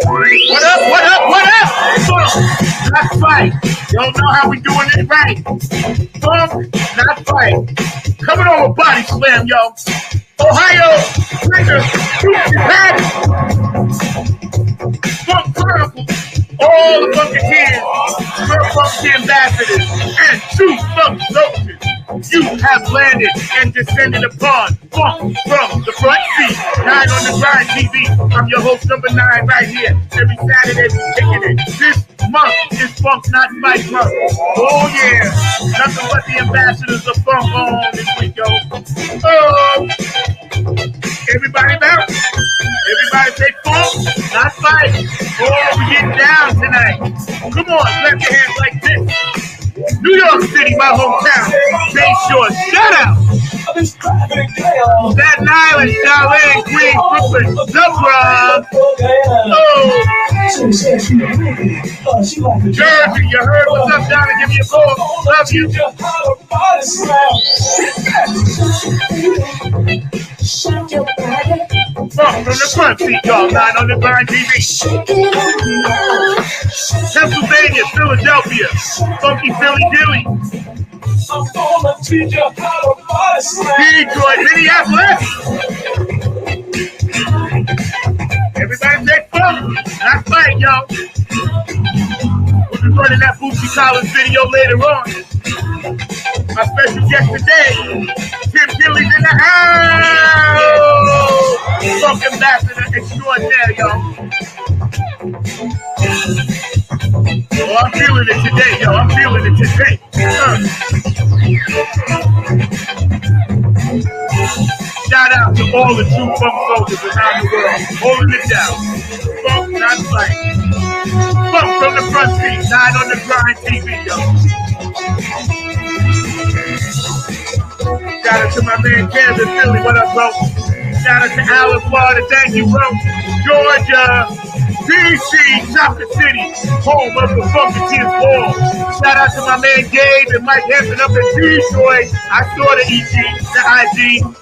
What up, what up, what up? Not fight. Y'all know how we doing it right. Funk, not fight. Coming on with Body Slam, yo. Ohio, Trigger, Patty. Funk Chronicles. All the Funketeers, Funk Ambassadors, and two Funk Soldiers. You have landed and descended upon Funk from the front seat. 9 on the Grind TV. I'm your host, number 9, right here. Every Saturday, we're kicking it. This month is Funk Not Fight Month. Oh, yeah. Nothing but the ambassadors of Funk on this week, yo. Oh, everybody bounce. Everybody say Funk Not Fight. Oh, we getting down tonight. Come on, clap your hands like this. New York City, my hometown. Bay Shore, shout out. Staten Island, Charlotte, Queens, Brooklyn, the Bronx. Oh, Jersey, you heard what's up, Donna? Give me a call. Love you. Funk from the front seat, y'all. 9 on the Grind TV. Pennsylvania, Philadelphia, Funky Philly Dilly. Detroit, Minneapolis. Everybody say Funk, not fight, y'all. We'll be running that Bootsy Collins video later on. My special guest today, Tim Gillies in the house. Funk ambassador extraordinaire, y'all. Oh, I'm feeling it today, yo. I'm feeling it today. Shout out to all the true Funk soldiers around the world, holding it down. Funk not fight. Funk from the front seat, 9 on the Grind TV, yo. Shout out to my man Kansas Philly, what up, bro? Shout out to Allen, Florida, thank you, bro. Georgia, DC, Chocolate City, home of the Funketeers Ball. Shout out to my man Gabe and Mike Hampton up in Detroit. I saw the EG, the IG.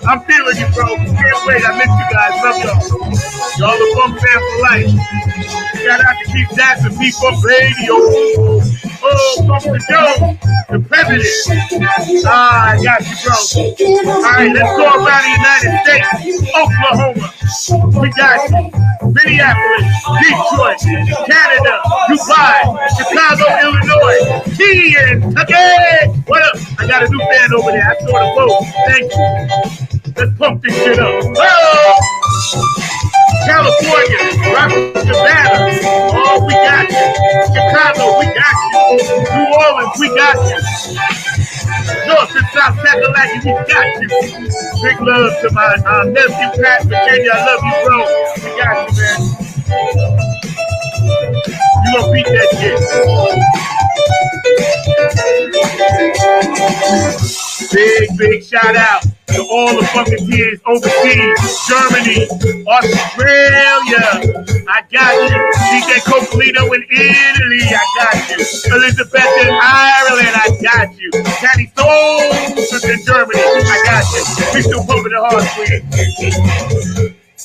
I'm feeling you, bro. Can't wait. I miss you guys. Love y'all. Y'all the Funk fan for life. Shout out to Keith Jackson, P-Funk Radio. Oh, Funk the Dome, the president. Ah, I got you, bro. All right, let's go around the United States. Oklahoma, we got you. Minneapolis, Detroit, Canada, Dubai, Chicago, Illinois, Kentucky. What up? I got a new fan over there. I saw the vote. Thank you. Let's pump this shit up. Oh! California, Robert Savannah. Oh, we got you. Chicago, we got you. New Orleans, we got you. North and South Carolina, we got you. Big love to my nephew, Pat Virginia. I love you, bro. We got you, man. You gonna beat that shit. Big shout out to all the Funketeers overseas, Germany, Australia. I got you. DJ Cocolino in Italy. I got you. Elizabeth in Ireland. I got you. Daddy Souls in Germany. I got you. We still pumping the hard for you.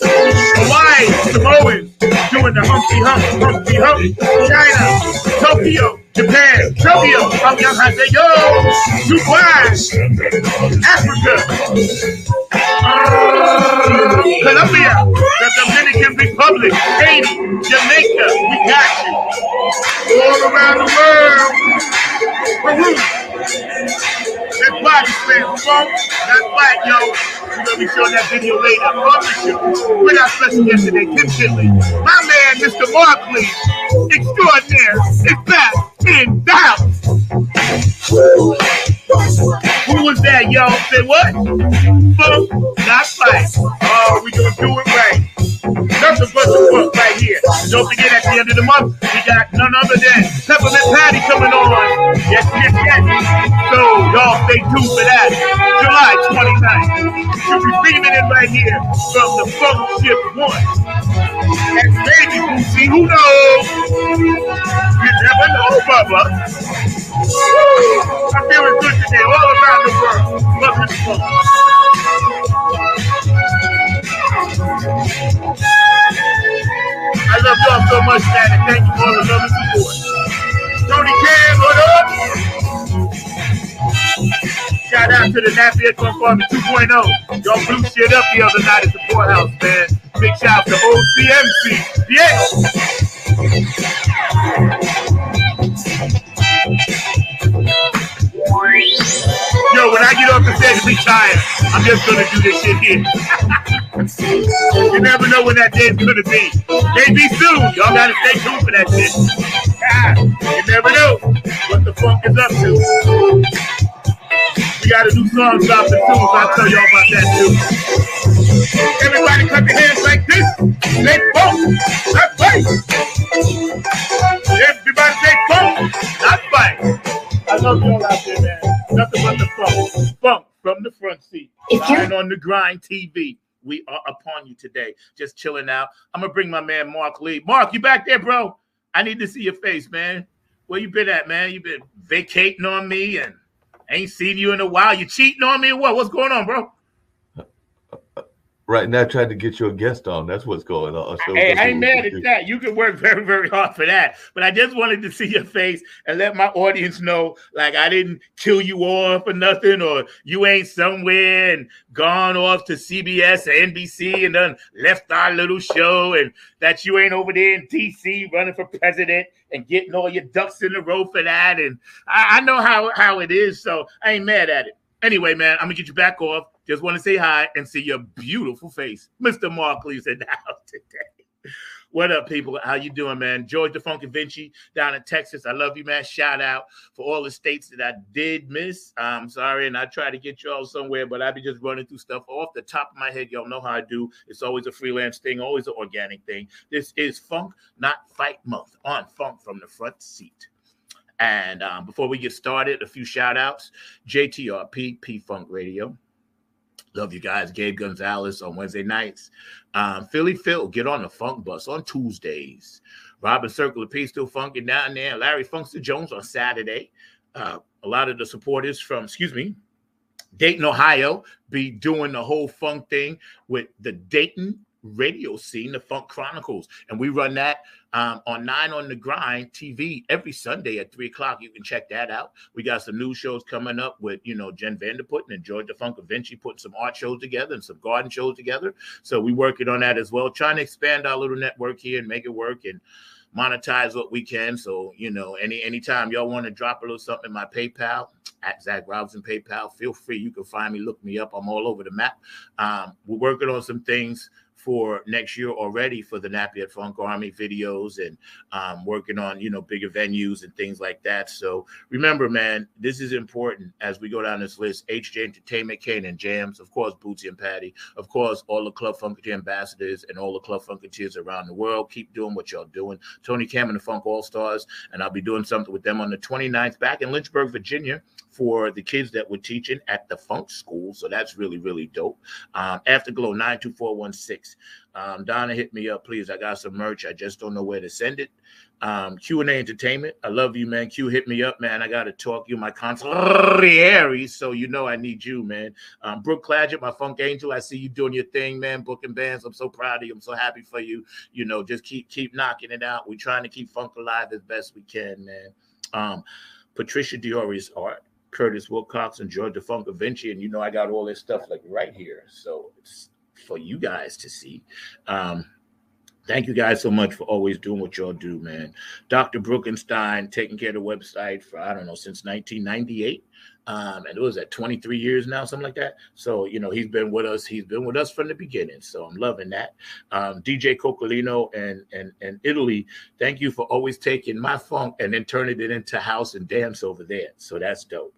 Hawaii, Samoans, doing the Humpty Hump. China, Tokyo, Japan, Tokyo, Yo, Dubai, Africa, Colombia, the Dominican Republic, Haiti, Jamaica, we got you. All around the world, Peru. Let's Body Slam, Funk, not fight, yo. We're going to be showing that video later. With our special guest today, Tim Kinley. My man, Mr. Markley, extraordinaire, is back in the house. Who was that, yo? Say what? Funk, not fight. Oh, we going to do it right. Nothing but the book right here. Don't forget, at the end of the month, we got none other than Peppermint Patty coming on. Yes. So, y'all stay tuned for that. July 29th. You'll be beaming in right here from the Funk Ship 1. And maybe we'll see who knows. You never know, Bubba. I'm feeling good today all around the world. Love this funk. I love y'all y'all so much, man, and thank you for all the love and support. Tony Cam, what up? Shout out to the Nappy Funk Army 2.0. Y'all blew shit up the other night at the courthouse, man. Big shout out to OCMC. Yeah. Yo, when I get off the stage and be tired, I'm just gonna do this shit here. You never know when that day's gonna be. Maybe soon. Y'all gotta stay tuned for that shit. You never know what the funk is up to. We got a new song dropping soon, so I'll tell y'all about that too. Everybody clap your hands like this. Say funk, not fight. Everybody say funk, not fight. I love y'all out there, man. Nothing but the funk. Funk from the front seat. And on the Grind TV. We are upon you today. Just chilling out. I'm going to bring my man Mark Lee. Mark, you back there, bro? I need to see your face, man. Where you been at, man? You been vacating on me and ain't seen you in a while. You cheating on me or what? What's going on, bro? Right now, trying to get you a guest on. That's what's going on. So hey, I ain't mad at that. You can work very, very hard for that. But I just wanted to see your face and let my audience know, like, I didn't kill you off or nothing, or you ain't somewhere and gone off to CBS or NBC and done left our little show, and that you ain't over there in D.C. running for president and getting all your ducks in a row for that. And I know how it is, so I ain't mad at it. Anyway, man, I'm going to get you back off. Just want to say hi and see your beautiful face. Mr. Mark Lee's in the house today. What up, people? How you doing, man? George the Funky Vinci down in Texas. I love you, man. Shout out for all the states that I did miss. I'm sorry, and I try to get y'all somewhere, but I be just running through stuff off the top of my head. Y'all know how I do. It's always a freelance thing, always an organic thing. This is Funk Not Fight Month on Funk from the Front Seat. And before we get started, a few shout outs. JTRP, P-Funk Radio. Love you guys. Gabe Gonzalez on Wednesday nights. Philly Phil, get on the Funk Bus on Tuesdays. Robin Circle of Peace still funking down there. Larry Funkster Jones on Saturday. A lot of the supporters from, Dayton, Ohio, be doing the whole funk thing with the Dayton radio scene, the Funk Chronicles. And we run that on 9 on the Grind TV every Sunday at 3 o'clock. You can check that out. We got some new shows coming up with, Jen Vanderputten and George the Funk Vinci putting some art shows together and some garden shows together. So we working on that as well, trying to expand our little network here and make it work and monetize what we can. So, anytime y'all want to drop a little something in my PayPal, at Zach Robinson PayPal, feel free. You can find me, look me up. I'm all over the map. We're working on some things for next year already for the Nappy at Funk Army videos and working on, bigger venues and things like that. So remember, man, this is important as we go down this list. HJ Entertainment, Kane and Jams, of course, Bootsy and Patty, of course, all the Club Funketeer ambassadors and all the Club Funketeers around the world. Keep doing what y'all doing. Tony Cam and the Funk All-Stars, and I'll be doing something with them on the 29th back in Lynchburg, Virginia, for the kids that we're teaching at the Funk School. So that's really, really dope. Afterglow 92416. Donna, hit me up, please. I got some merch. I just don't know where to send it. Q&A Entertainment. I love you, man. Q, hit me up, man. I got to talk. You my consigliere, so I need you, man. Brooke Clagett, my Funk Angel. I see you doing your thing, man. Booking bands. I'm so proud of you. I'm so happy for you. Just keep knocking it out. We're trying to keep funk alive as best we can, man. Patricia Diori's art. Curtis Wilcox and George the Funk Vinci, and I got all this stuff like right here, so it's for you guys to see. Thank you guys so much for always doing what y'all do, man. Dr. Brookenstein taking care of the website for since 1998. And it was at 23 years now, something like that. So, he's been with us. He's been with us from the beginning. So I'm loving that. DJ Coccolino and Italy, thank you for always taking my funk and then turning it into house and dance over there. So that's dope.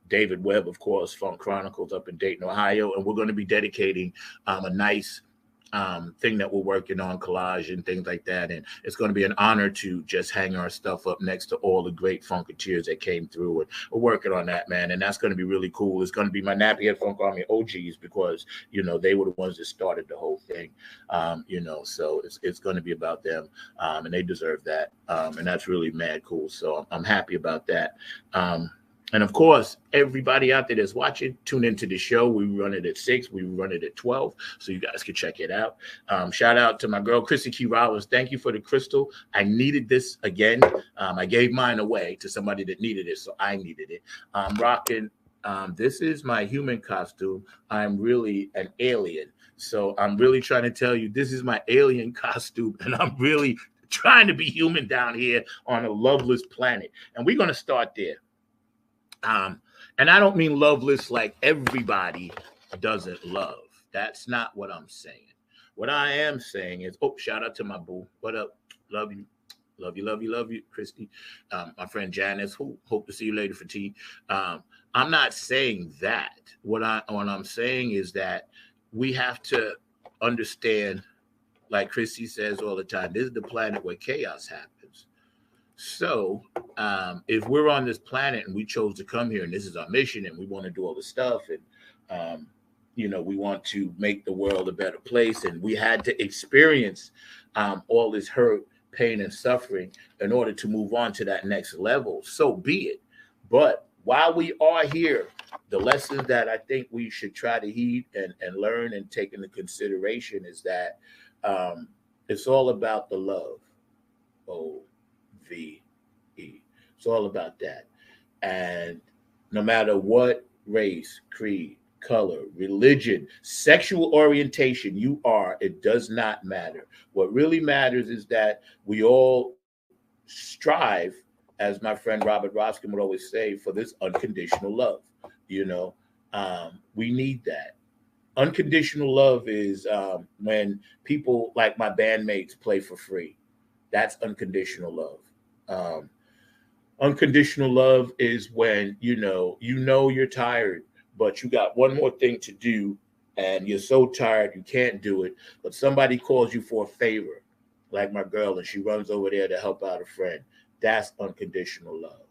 David Webb, of course, Funk Chronicles up in Dayton, Ohio. And we're going to be dedicating a nice thing that we're working on, collage and things like that. And it's going to be an honor to just hang our stuff up next to all the great Funketeers that came through. And we're working on that, man. And that's going to be really cool. It's going to be my Nappy Head Funk Army OGs because, they were the ones that started the whole thing, so it's going to be about them. And they deserve that. And that's really mad cool. So I'm happy about that. And of course, everybody out there that's watching, tune into the show. We run it at 6, we run it at 12, so you guys can check it out. Shout out to my girl, Chrissy Q. Rollins. Thank you for the crystal. I needed this again. I gave mine away to somebody that needed it, so I needed it. I'm rocking. This is my human costume. I'm really an alien. So I'm really trying to tell you, this is my alien costume, and I'm really trying to be human down here on a loveless planet. And we're going to start there. And I don't mean loveless like everybody doesn't love. That's not what I'm saying. What I am saying is, shout out to my boo. What up? Love you. Love you, love you, love you, Christy. My friend Janice, who hope to see you later for tea. I'm not saying that. What I'm saying is that we have to understand, like Christy says all the time, this is the planet where chaos happens. So if we're on this planet and we chose to come here and this is our mission and we want to do all this stuff and, we want to make the world a better place and we had to experience all this hurt, pain, and suffering in order to move on to that next level, so be it. But while we are here, the lessons that I think we should try to heed and learn and take into consideration is that it's all about the love. OVE. It's all about that. And no matter what race, creed, color, religion, sexual orientation you are, it does not matter. What really matters is that we all strive, as my friend Robert Roskin would always say, for this unconditional love. We need that. Unconditional love is when people like my bandmates play for free. That's unconditional love. Unconditional love is when you're tired, but you got one more thing to do and you're so tired you can't do it, but somebody calls you for a favor, like my girl, and she runs over there to help out a friend. That's unconditional love.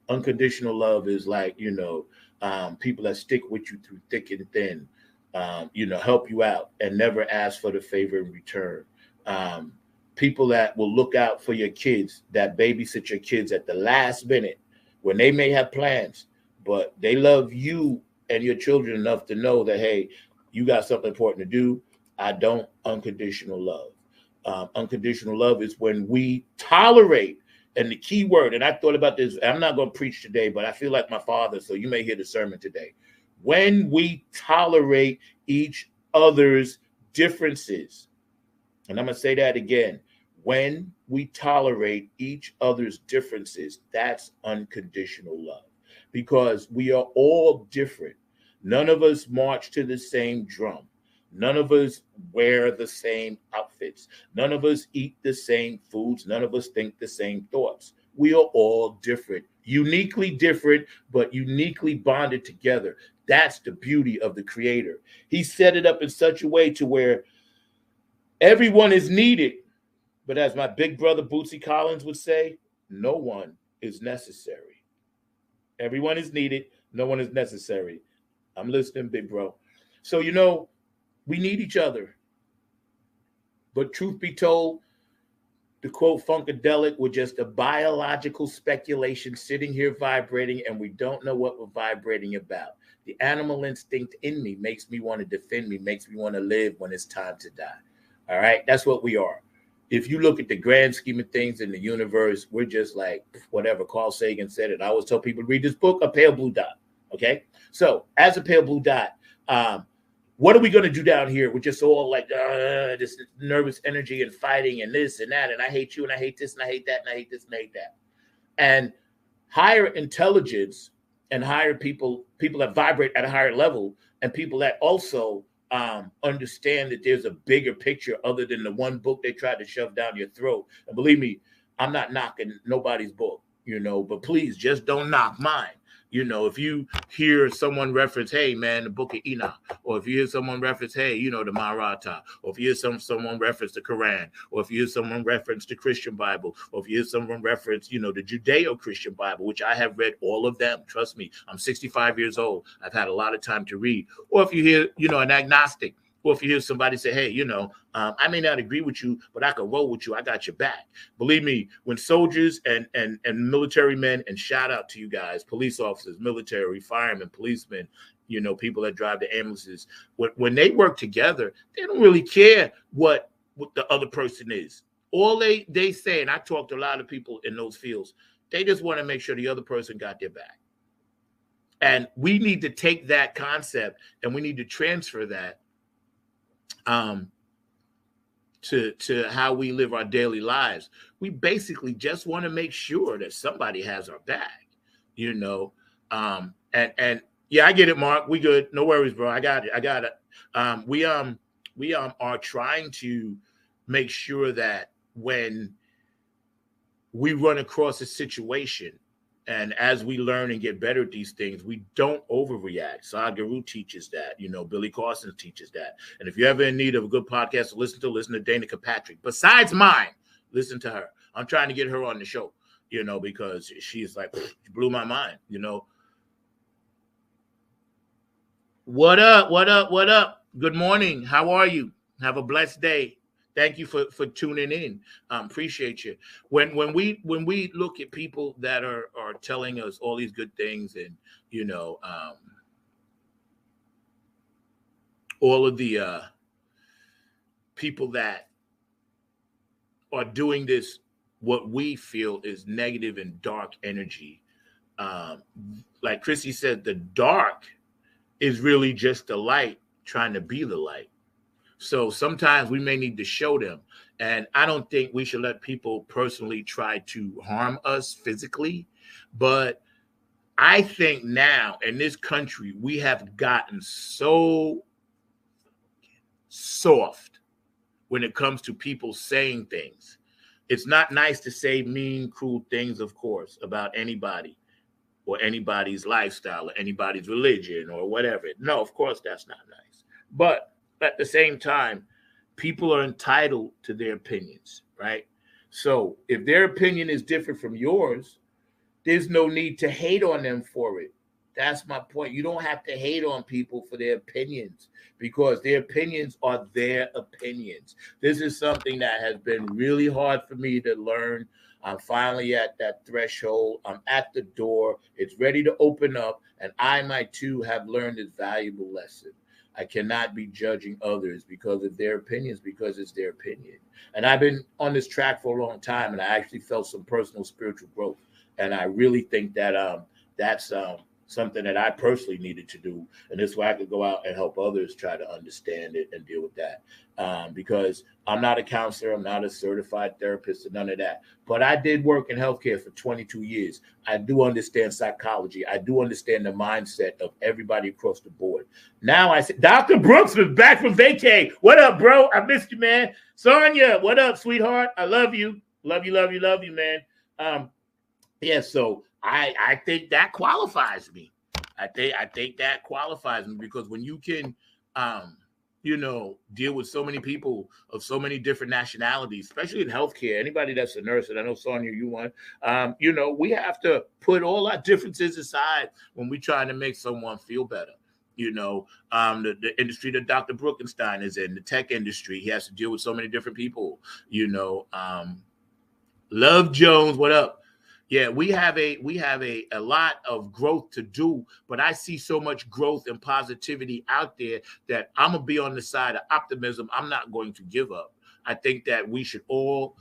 Unconditional love is like, people that stick with you through thick and thin, help you out and never ask for the favor in return. People that will look out for your kids, that babysit your kids at the last minute when they may have plans, but they love you and your children enough to know that, hey, you got something important to do. I don't. Unconditional love. Unconditional love is when we tolerate, and the key word, and I thought about this, I'm not going to preach today, but I feel like my father, so you may hear the sermon today. When we tolerate each other's differences, and I'm going to say that again, when we tolerate each other's differences, that's unconditional love, because we are all different. None of us march to the same drum. None of us wear the same outfits. None of us eat the same foods. None of us think the same thoughts. We are all different, uniquely different, but uniquely bonded together. That's the beauty of the Creator. He set it up in such a way to where everyone is needed. But as my big brother Bootsy Collins would say, no one is necessary. Everyone is needed. No one is necessary. I'm listening, big bro. So, we need each other. But truth be told, to quote Funkadelic, we're just a biological speculation sitting here vibrating, and we don't know what we're vibrating about. The animal instinct in me makes me want to defend me, makes me want to live when it's time to die. All right? That's what we are. If you look at the grand scheme of things in the universe, we're just like whatever. Carl Sagan said it. I always tell people to read this book, A Pale Blue Dot. Okay? So as a pale blue dot, what are we going to do down here? We're just all like this nervous energy and fighting and this and that. And I hate you and I hate this and I hate that and I hate this and I hate that. And higher intelligence and higher people that vibrate at a higher level, and people that also understand that there's a bigger picture other than the one book they tried to shove down your throat. And believe me, I'm not knocking nobody's book, but please just don't knock mine. If you hear someone reference, hey, man, the Book of Enoch, or if you hear someone reference, hey, the Mahabharata, or if you hear someone reference the Quran, or if you hear someone reference the Christian Bible, or if you hear someone reference, the Judeo-Christian Bible, which I have read all of them. Trust me, I'm 65 years old. I've had a lot of time to read. Or if you hear, an agnostic, Or if you hear somebody say, hey, I may not agree with you, but I can roll with you. I got your back. Believe me, when soldiers and military men, and shout out to you guys, police officers, military, firemen, policemen, people that drive the ambulances, when they work together, they don't really care what the other person is. All they say, and I talk to a lot of people in those fields, they just want to make sure the other person got their back. And we need to take that concept and we need to transfer that to how we live our daily lives. We basically just want to make sure that somebody has our back, and yeah, I get it, Mark. We good. No worries, bro. I got it. We are trying to make sure that when we run across a situation, and as we learn and get better at these things, we don't overreact. Saad Guru teaches that. Billy Carson teaches that. And if you're ever in need of a good podcast to listen to Danica Patrick. Besides mine, listen to her. I'm trying to get her on the show, because she's like, she blew my mind, What up? What up? What up? Good morning. How are you? Have a blessed day. Thank you for tuning in. Appreciate you. When we look at people that are telling us all these good things, and all of the people that are doing this, what we feel is negative and dark energy. Like Chrissy said, the dark is really just the light trying to be the light. So sometimes we may need to show them. And I don't think we should let people personally try to harm us physically. But I think now in this country, we have gotten so soft when it comes to people saying things. It's not nice to say mean, cruel things, of course, about anybody or anybody's lifestyle or anybody's religion or whatever. No, of course, that's not nice. But at the same time, people are entitled to their opinions, right? So if their opinion is different from yours, there's no need to hate on them for it. That's my point. You don't have to hate on people for their opinions, because their opinions are their opinions. This is something that has been really hard for me to learn. I'm finally at that threshold. I'm at the door. It's ready to open up. And I might too have learned this valuable lesson. I cannot be judging others because of their opinions, because it's their opinion. And I've been on this track for a long time, and I actually felt some personal spiritual growth. And I really think that that's something that I personally needed to do. And this way I could go out and help others try to understand it and deal with that. Because I'm not a counselor, I'm not a certified therapist, or none of that. But I did work in healthcare for 22 years. I do understand psychology. I do understand the mindset of everybody across the board. Now I say, Dr. Brooks was back from vacay. What up, bro? I missed you, man. Sonia, what up, sweetheart? I love you. Love you, love you, love you, man. Yeah, so I think that qualifies me. I think that qualifies me, because when you can deal with so many people of so many different nationalities, especially in healthcare, anybody that's a nurse, and I know, Sonia, you want, we have to put all our differences aside when we're trying to make someone feel better. The industry that Dr. Brookenstein is in, the tech industry, he has to deal with so many different people, Love Jones, what up? Yeah, we have a lot of growth to do, but I see so much growth and positivity out there that I'm going to be on the side of optimism. I'm not going to give up. I think that we should all,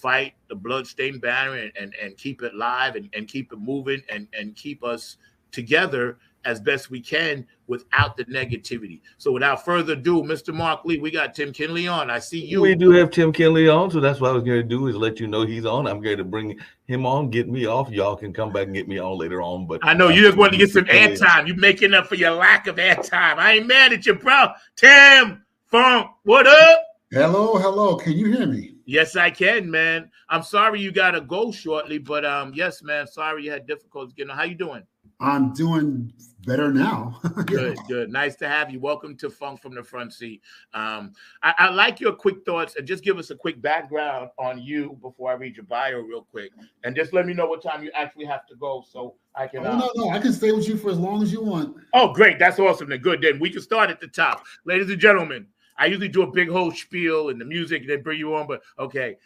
fight the bloodstained banner and keep it live and keep it moving and keep us together as best we can without the negativity. So without further ado, Mr. Mark Lee, we got Tim Kinley on. I see you. We do have Tim Kinley on, so that's what I was going to do, is let you know he's on. I'm going to bring him on, get me off. Y'all can come back and get me on later on. But I know you just want to get some airtime. You're making up for your lack of airtime. I ain't mad at you, bro. Tim Funk, what up? Hello. Can you hear me? Yes, I can, man. I'm sorry you got to go shortly, but yes, man. Sorry you had difficulties getting on. How you doing? I'm doing better now. Good, good. Nice to have you. Welcome to Funk from the Front Seat. I like your quick thoughts, and just give us a quick background on you before I read your bio real quick, and just let me know what time you actually have to go so I can. No, I can stay with you for as long as you want. Oh, great. That's awesome. Then good. Then we can start at the top. Ladies and gentlemen, I usually do a big whole spiel and the music, and they bring you on, but okay.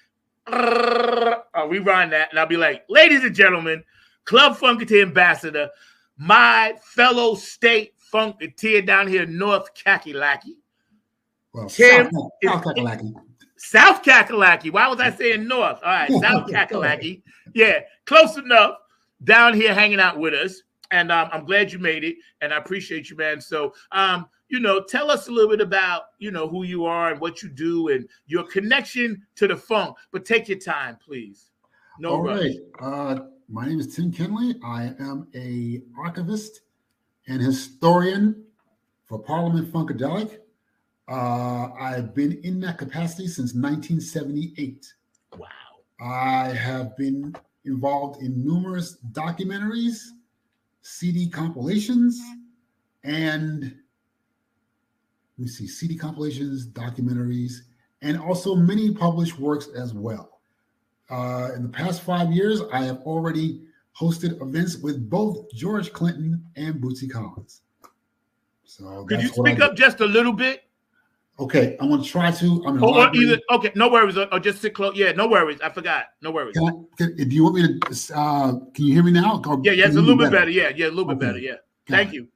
I'll rewind that, and I'll be like, ladies and gentlemen, Club Funketeer ambassador, my fellow state Funketeer down here in North Kakalaki. Well, South Kakalaki. South Kakalaki. Why was I saying North? All right, South Kakalaki. Yeah, close enough. Down here hanging out with us. And I'm glad you made it, and I appreciate you, man. So, tell us a little bit about, who you are and what you do and your connection to the funk. But take your time, please. No rush. Right. My name is Tim Kenley. I am a archivist and historian for Parliament Funkadelic. I've been in that capacity since 1978. Wow. I have been involved in numerous documentaries, CD compilations, and CD compilations, documentaries, and also many published works as well. In the past 5 years, I have already hosted events with both George Clinton and Bootsy Collins. So could you speak up just a little bit? Okay, I'm going to try to. Okay, no worries. Or just sit close. Yeah, no worries. I forgot. No worries. Do you want me to? Can you hear me now? Yeah, it's a little bit better. Yeah, a little bit better. Yeah. Thank you.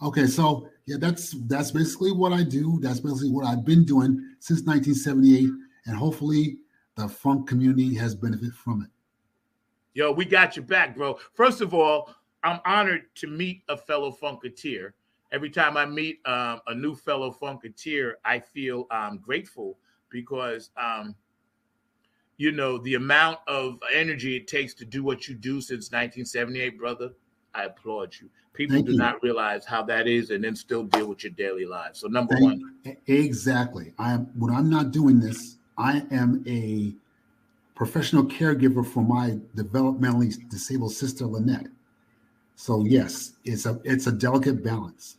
Okay, so yeah, that's basically what I do. That's basically what I've been doing since 1978, and hopefully the funk community has benefited from it. Yo, we got your back, bro. First of all, I'm honored to meet a fellow Funketeer. Every time I meet a new fellow Funketeer, I feel grateful because, the amount of energy it takes to do what you do since 1978, brother, I applaud you. People do not realize how that is and then still deal with your daily lives. So number one. Exactly. When I'm not doing this, I am a professional caregiver for my developmentally disabled sister, Lynette. So yes, it's a delicate balance.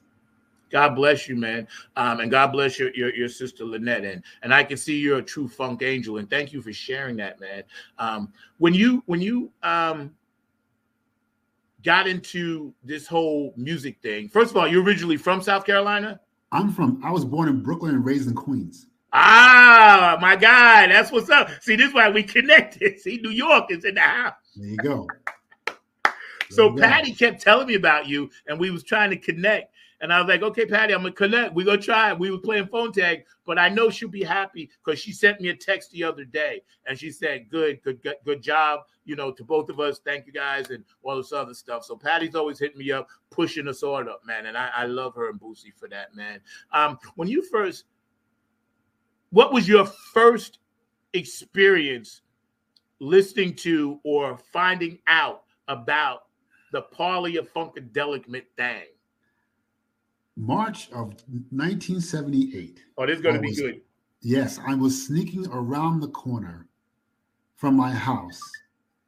God bless you, man. And God bless your sister Lynette. And I can see you're a true funk angel. And thank you for sharing that, man. When you got into this whole music thing, first of all, you're originally from South Carolina? I was born in Brooklyn and raised in Queens. Ah, my God, that's what's up. See, this is why we connected. See, New York is in the house. There you go. So Patty kept telling me about you, and we was trying to connect. And I was like, okay, Patty, I'm going to connect. We're going to try it. We were playing phone tag, but I know she'll be happy because she sent me a text the other day. And she said, good job, to both of us. Thank you, guys, and all this other stuff. So Patty's always hitting me up, pushing us all up, man. And I love her and Boosie for that, man. What was your first experience listening to or finding out about the Parley of Funkadelic thing? March of 1978. Oh, this is going to be good. Yes, I was sneaking around the corner from my house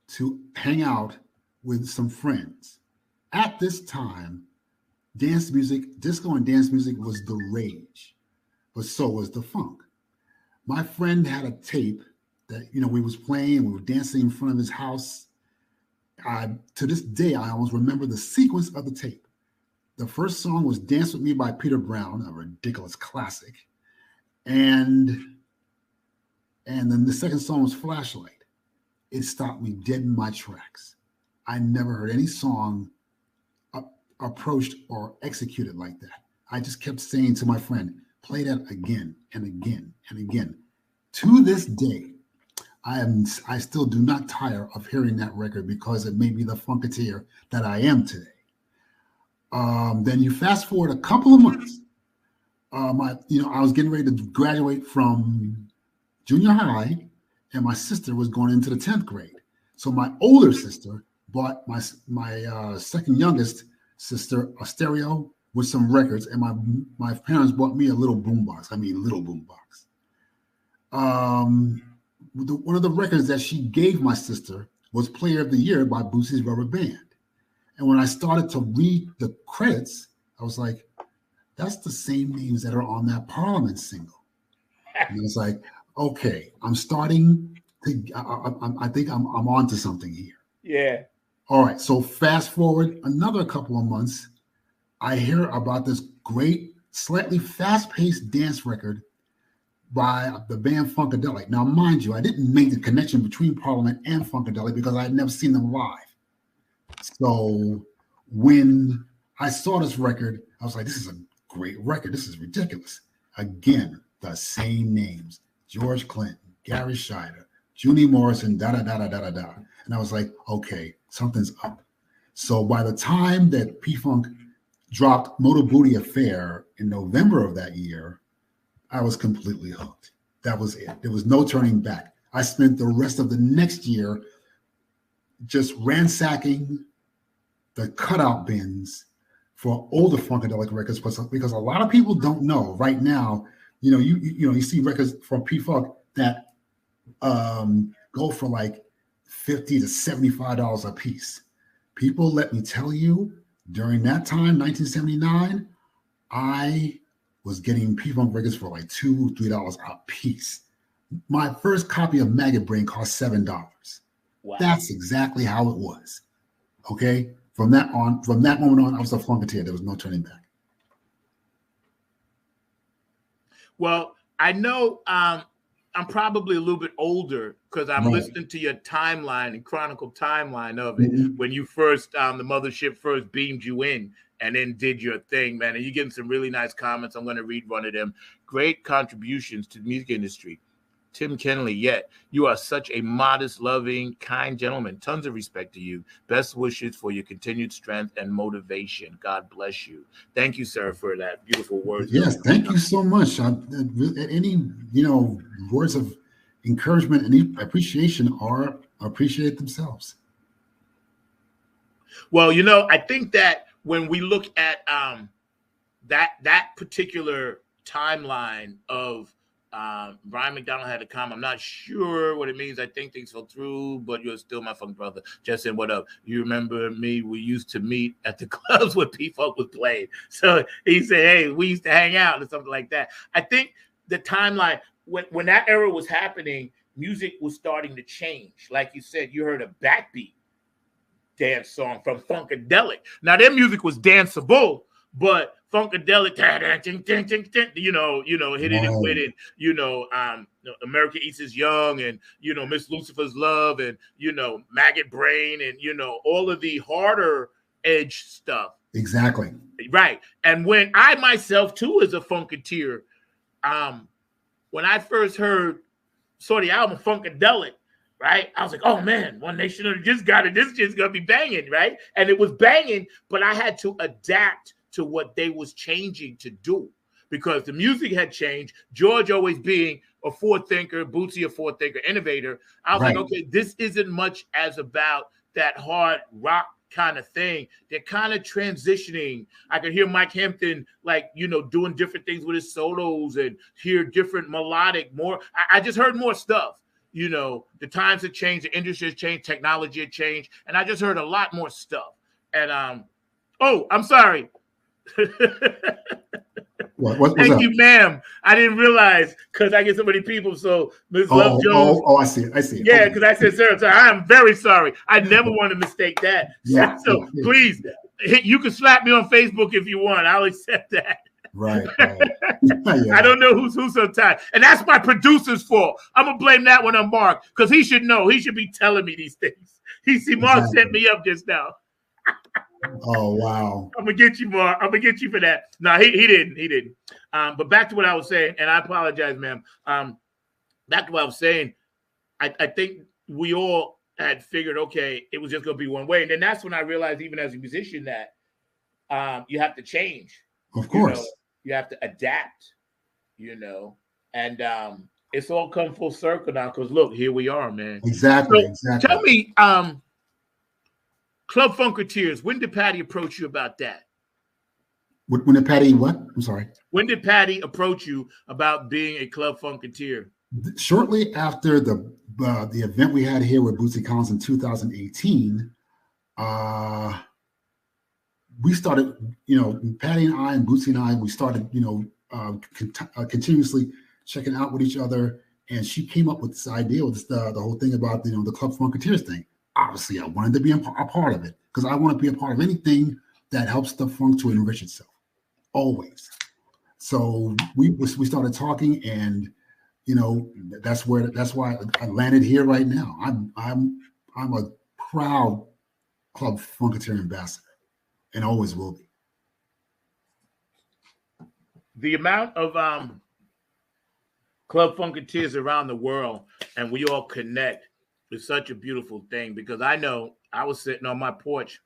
to hang out with some friends. At this time, disco and dance music was the rage, but so was the funk. My friend had a tape that, we was playing, we were dancing in front of his house. To this day, I almost remember the sequence of the tape. The first song was Dance With Me by Peter Brown, a ridiculous classic. And then the second song was Flashlight. It stopped me dead in my tracks. I never heard any song approached or executed like that. I just kept saying to my friend, play that again and again and again. To this day, I still do not tire of hearing that record because it made me the Funketeer that I am today. Then you fast forward a couple of months. I was getting ready to graduate from junior high, and my sister was going into the 10th grade. So my older sister bought my second youngest sister a stereo with some records, and my parents bought me a little boombox. One of the records that she gave my sister was Player of the Year by Boosie's Rubber Band. And when I started to read the credits, I was like, that's the same names that are on that Parliament single. And I was like, okay, I'm starting to, I think I'm onto something here. Yeah. All right. So fast forward another couple of months, I hear about this great, slightly fast-paced dance record by the band Funkadelic. Now, mind you, I didn't make the connection between Parliament and Funkadelic because I had never seen them live. So when I saw this record, I was like, this is a great record. This is ridiculous. Again, the same names: George Clinton, Gary Scheider, Junie Morrison, da-da-da-da-da-da-da. And I was like, okay, something's up. So by the time that P-Funk dropped Motor Booty Affair in November of that year, I was completely hooked. That was it. There was no turning back. I spent the rest of the next year just ransacking the cutout bins for older Funkadelic records, because a lot of people don't know right now. You see records from P-Funk that go for like $50 to $75 a piece. People, let me tell you, during that time, 1979, I was getting P-Funk records for like $2, $3 a piece. My first copy of Maggot Brain cost $7. Wow. That's exactly how it was. Okay. From that moment on, I was a Funketeer. There was no turning back. Well, I know I'm probably a little bit older because I'm listening to your timeline and chronicle timeline of it when you first, the mothership first beamed you in and then did your thing, man. And you're getting some really nice comments. I'm going to read one of them. Great contributions to the music industry. Tim Kenley, yet you are such a modest, loving, kind gentleman. Tons of respect to you. Best wishes for your continued strength and motivation. God bless you. Thank you, sir, for that beautiful words. Yes, thank you so much. Any words of encouragement and appreciation appreciate themselves. Well, I think that when we look at that particular timeline of Brian McDonald had a comment. I'm not sure what it means. I think things fell through, but you're still my funk brother. Justin, what up? You remember me? We used to meet at the clubs where P-Funk was playing. So he said, hey, we used to hang out or something like that. I think the timeline, when that era was happening, music was starting to change. Like you said, you heard a backbeat dance song from Funkadelic. Now, their music was danceable, but Funkadelic, hit it and quit it. America Eats Is Young, and Miss Lucifer's Love, and Maggot Brain, and all of the harder edge stuff. Exactly. Right. And when I myself too, as a Funketeer, when I first heard the album Funkadelic, right, I was like, oh man, One Nation of just got it. This just gonna be banging, right? And it was banging, but I had to adapt to what they was changing to do because the music had changed. George always being a forward thinker, Bootsy a forward thinker, innovator. I was like, okay, this isn't much as about that hard rock kind of thing. They're kind of transitioning. I could hear Mike Hampton, doing different things with his solos and hear different melodic more. I just heard more stuff. The times had changed, the industry has changed, technology had changed, and I just heard a lot more stuff. And I'm sorry. Thank you, ma'am. I didn't realize because I get so many people. So Ms. Love Jones. Oh, I see it. Yeah, because I said, sir, I am very sorry. I never want to mistake that. Yeah, so please, you can slap me on Facebook if you want. I'll accept that. Right. I don't know who's sometimes. And that's my producer's fault. I'm going to blame that one on Mark because he should know. He should be telling me these things. Mark set me up just now. Oh, wow. I'm going to get you, Mark. I'm going to get you for that. No, he didn't. But back to what I was saying, and I apologize, ma'am. Back to what I was saying, I think we all had figured, okay, it was just going to be one way. And then that's when I realized, even as a musician, that you have to change. Of course. You have to adapt, and it's all come full circle now because, look, here we are, man. Exactly. Tell me, Club Funketeers, when did Patty approach you about that? When did Patty what? I'm sorry. When did Patty approach you about being a Club Funketeer? Shortly after the event we had here with Bootsy Collins in 2018, we started, Patty and I and Bootsy and I, we started, continuously checking out with each other. And she came up with this idea with the whole thing about, the Club Funketeers thing. Obviously, I wanted to be a part of it because I want to be a part of anything that helps the funk to enrich itself, always. So we started talking, and that's why I landed here right now. I'm a proud Club Funketeer ambassador, and always will be. The amount of Club Funketeers around the world, and we all connect, is such a beautiful thing, because I know I was sitting on my porch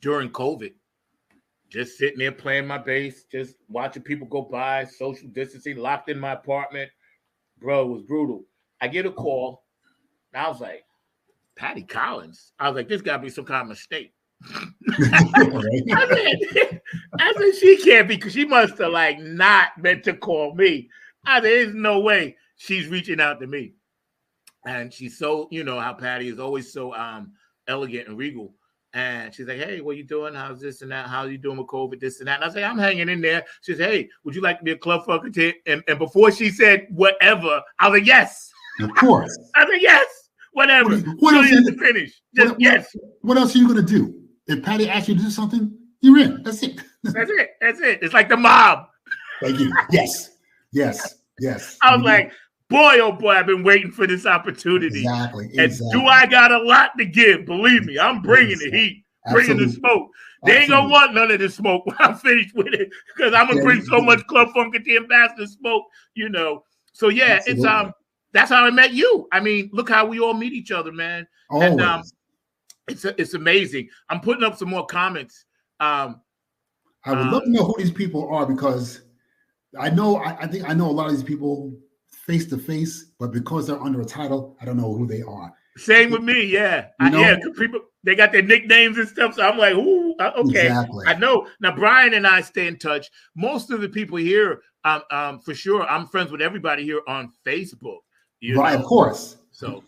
during COVID, just sitting there playing my bass, just watching people go by, social distancing, locked in my apartment. Bro, it was brutal. I get a call, and I was like, Patty Collins. I was like, this got to be some kind of mistake. I said, she can't be, because she must have not meant to call me. I said, there's no way she's reaching out to me. And she's so, how Patty is always so elegant and regal. And she's like, hey, what you doing? How's this and that? How are you doing with COVID, this and that? And I say, I'm hanging in there. She said, hey, would you like to be a Club Funketeer? And before she said whatever, I was like, yes. Of course. I said, yes, whatever. What else to finish? Just yes. What else are you going to do? If Patty asks you to do something, you're in. That's it. That's it. It's like the mob. Thank you. Yes. I was like, boy, oh boy, I've been waiting for this opportunity. Exactly. And do I got a lot to give? Believe me, I'm bringing the heat, bringing the smoke. They ain't gonna want none of this smoke when I'm finished with it, because I'm gonna bring so much Club Funketeer ambassador smoke, So yeah, absolutely. That's how I met you. I mean, look how we all meet each other, man. Always. And it's amazing. I'm putting up some more comments. I would love to know who these people are, because I think I know a lot of these people face to face, but because they're under a title, I don't know who they are. Same with me, yeah. People, they got their nicknames and stuff, so I'm like, ooh, okay. Exactly. I know. Now, Brian and I stay in touch. Most of the people here, for sure, I'm friends with everybody here on Facebook. Right, of course. So,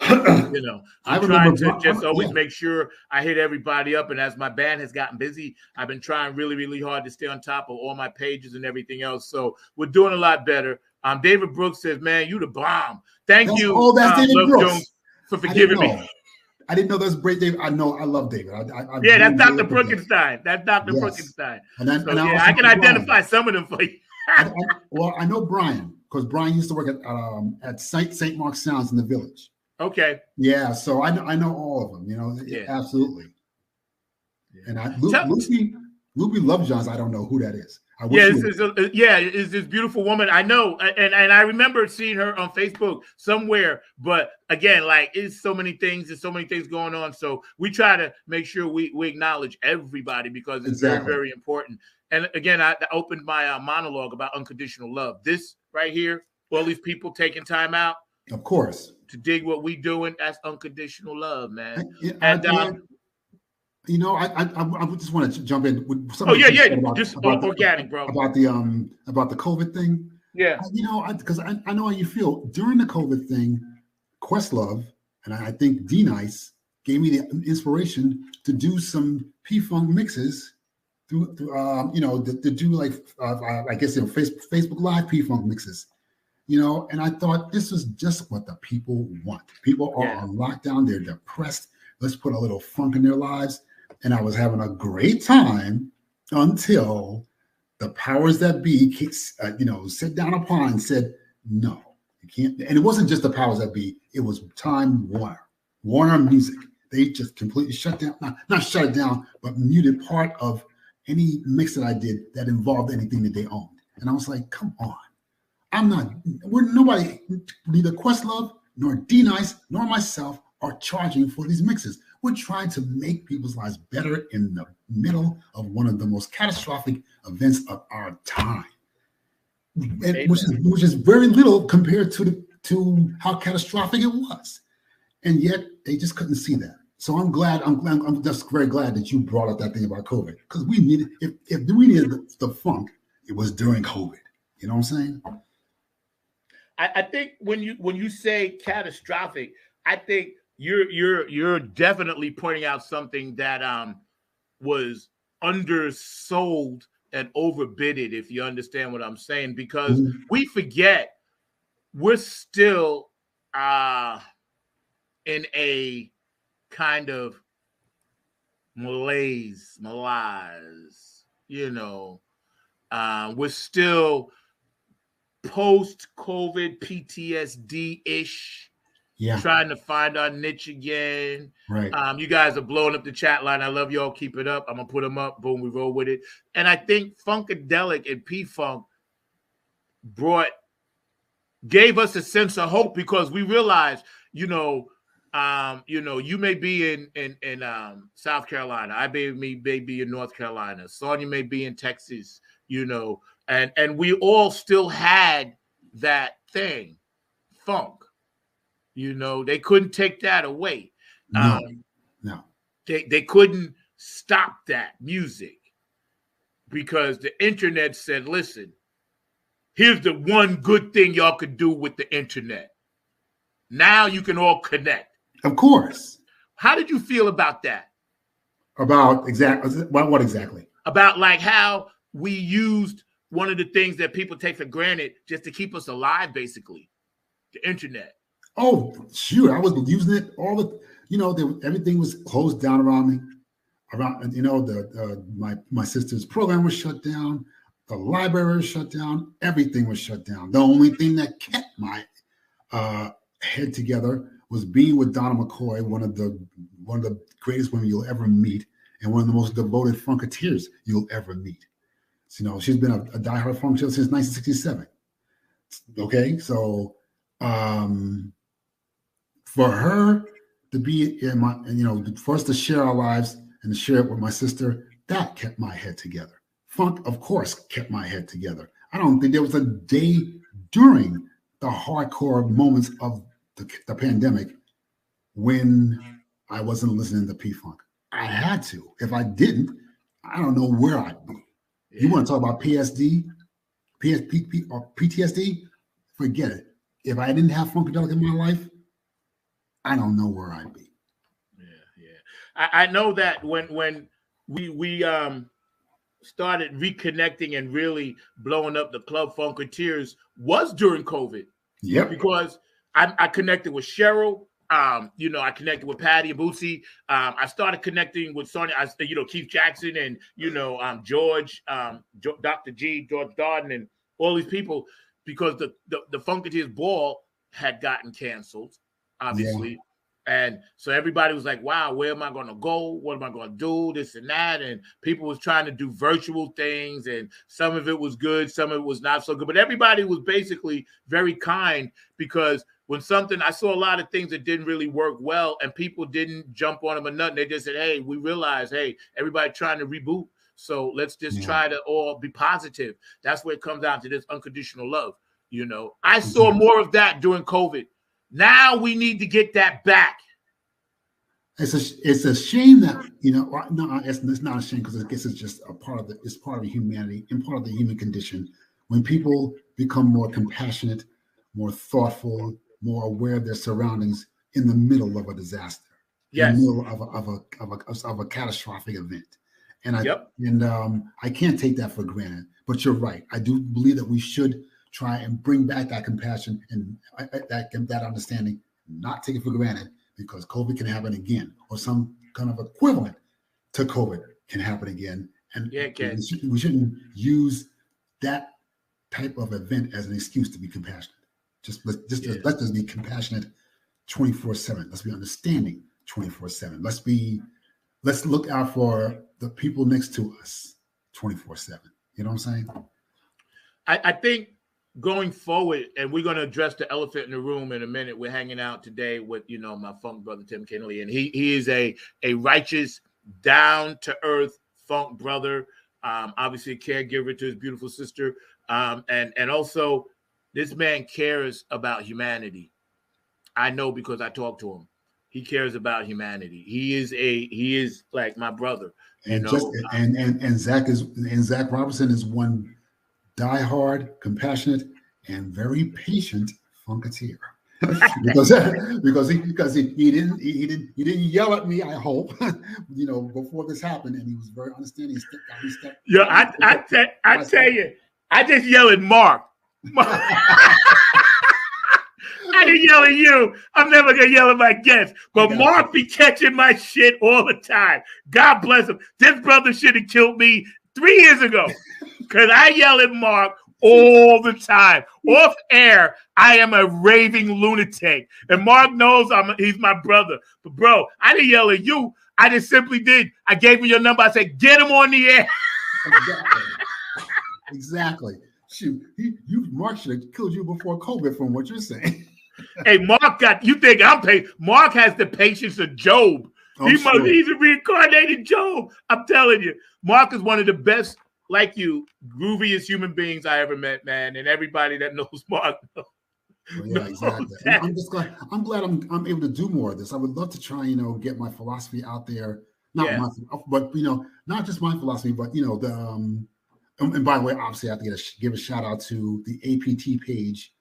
I'm trying to just always make sure I hit everybody up. And as my band has gotten busy, I've been trying really, really hard to stay on top of all my pages and everything else. So we're doing a lot better. David Brooks says, man, you the bomb. Thank you, that's David Love Brooks. Jones, for forgiving me. I didn't know that's great, David. I love David. That's Dr. Brookenstein. That's Dr. Brookenstein. I can identify some of them for you. I know Brian, because Brian used to work at St. Mark's Sounds in the Village. Okay. Yeah, so I know all of them. Absolutely. Yeah. And Lucy Lovejohns, I don't know who that is. It's this beautiful woman. I know, and I remember seeing her on Facebook somewhere. But again, it's so many things. There's so many things going on. So we try to make sure we acknowledge everybody, because it's very, very important. And again, I opened my monologue about unconditional love. This right here, all these people taking time out, of course, to dig what we doing. That's unconditional love, man. I just want to jump in with something. Just organic, bro. About the COVID thing. Yeah. Because I know how you feel during the COVID thing. Questlove and I think D-Nice gave me the inspiration to do some P-Funk mixes to do I guess Facebook Live P-Funk mixes. And I thought this was just what the people want. People are on lockdown. They're depressed. Let's put a little funk in their lives. And I was having a great time until the powers that be, sit down upon and said, no, you can't. And it wasn't just the powers that be. It was Time Warner Music. They just completely shut down, not shut it down, but muted part of any mix that I did that involved anything that they owned. And I was like, come on. Nobody, neither Questlove nor D-Nice nor myself are charging for these mixes. We're trying to make people's lives better in the middle of one of the most catastrophic events of our time, which is very little compared to how catastrophic it was, and yet they just couldn't see that. So I'm just very glad that you brought up that thing about COVID, because we needed, if we needed the funk, it was during COVID. You know what I'm saying? I think when you say catastrophic, I think you're definitely pointing out something that was undersold and overbidded, if you understand what I'm saying, because we forget we're still in a kind of malaise, you know. We're still post-COVID PTSD-ish, trying to find our niche again. Right. You guys are blowing up the chat line. I love y'all. Keep it up. I'm gonna put them up. Boom, we roll with it. And I think Funkadelic and P-Funk gave us a sense of hope, because we realized, you know, you may be in South Carolina. I may be in North Carolina. Sonya may be in Texas, you know, and we all still had that thing, funk. You know, they couldn't take that away. No. They couldn't stop that music, because the internet said, listen, here's the one good thing y'all could do with the internet. Now you can all connect. Of course. How did you feel about that? About what exactly? About like how we used one of the things that people take for granted just to keep us alive, basically, the internet. Oh, shoot. I was using it all the, you know, everything was closed down around me. You know, my sister's program was shut down. The library was shut down. Everything was shut down. The only thing that kept my head together was being with Donna McCoy, one of the greatest women you'll ever meet, and one of the most devoted Funketeers you'll ever meet. So, you know, she's been a diehard Funketeer since 1967. Okay, so for her to be in my, and you know, for us to share our lives and to share it with my sister, that kept my head together. Funk, of course, kept my head together. I don't think there was a day during the hardcore moments of the pandemic when I wasn't listening to P-Funk. I had to. If I didn't, I don't know where I'd be. Yeah. You want to talk about PTSD? Forget it. If I didn't have Funkadelic in my life, I don't know where I'd be. Yeah. I know that when we started reconnecting and really blowing up the Club Funketeers was during COVID. Yep. Because I connected with Cheryl. You know, I connected with Patty and Bootsy. I started connecting with Sonya, Keith Jackson and, George, Dr. G, George Darden, and all these people, because the Funketeers ball had gotten canceled, obviously. Yeah. And so everybody was like, wow, where am I going to go? What am I going to do? This and that. And people was trying to do virtual things. And some of it was good. Some of it was not so good. But everybody was basically very kind, because when I saw a lot of things that didn't really work well, and people didn't jump on them or nothing. They just said, hey, we realize, hey, everybody trying to reboot. So let's just try to all be positive. That's where it comes down to, this unconditional love. You know, I saw more of that during COVID. Now we need to get that back. It's a shame that, no, it's not a shame, because I guess it's just it's part of humanity and part of the human condition. When people become more compassionate, more thoughtful, more aware of their surroundings in the middle of a disaster, in the middle of a catastrophic event. And I can't take that for granted. But you're right. I do believe that we should try and bring back that compassion and that understanding, not take it for granted, because COVID can happen again, or some kind of equivalent to COVID can happen again. And we shouldn't use that type of event as an excuse to be compassionate. Let's just be compassionate 24/7. Let's be understanding 24/7. Let's look out for the people next to us 24/7. You know what I'm saying? I think going forward, and we're going to address the elephant in the room in a minute. We're hanging out today with, my funk brother, Tim Kinley, and he is a righteous, down-to-earth funk brother, obviously a caregiver to his beautiful sister, and also this man cares about humanity. I know, because I talk to him. He cares about humanity. He is like my brother. And Zach Robinson is one diehard, compassionate, and very patient Funketeer. because he didn't yell at me. I hope before this happened, and he was very understanding. Yeah, I tell you, I just yell at Mark. I didn't yell at you. I'm never gonna yell at my guests, but Mark be catching my shit all the time. God bless him. This brother should have killed me 3 years ago because I yell at Mark all the time. Off air, I am a raving lunatic. And Mark knows he's my brother. But bro, I didn't yell at you. I just simply did. I gave him your number. I said, get him on the air. Exactly. Shoot, Mark should have killed you before COVID from what you're saying. Hey, Mark you think I'm paid. Mark has the patience of Job. He's a reincarnated Job. I'm telling you. Mark is one of the best, like you, grooviest human beings I ever met, man. And everybody that knows Mark knows. Yeah, exactly. I'm glad I'm able to do more of this. I would love to try, get my philosophy out there. But not just my philosophy, but and by the way, obviously I have to give a shout out to the APT page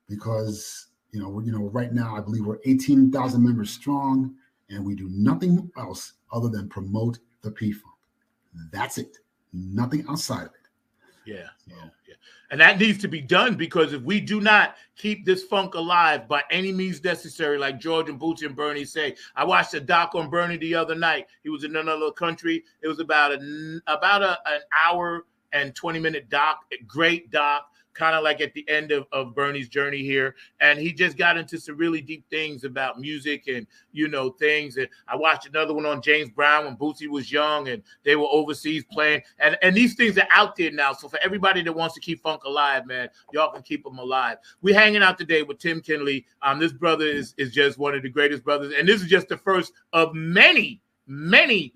because right now I believe we're 18,000 members strong, and we do nothing else other than promote the P-Funk. That's it. Nothing outside of it. Yeah. And that needs to be done because if we do not keep this funk alive by any means necessary, like George and Bootsy and Bernie say. I watched a doc on Bernie the other night. He was in another country. It was about an hour and 20-minute doc, a great doc, kind of like at the end of Bernie's journey here. And he just got into some really deep things about music and, things. And I watched another one on James Brown when Bootsy was young and they were overseas playing. And these things are out there now. So for everybody that wants to keep funk alive, man, y'all can keep them alive. We're hanging out today with Tim Kinley. This brother is just one of the greatest brothers. And this is just the first of many segments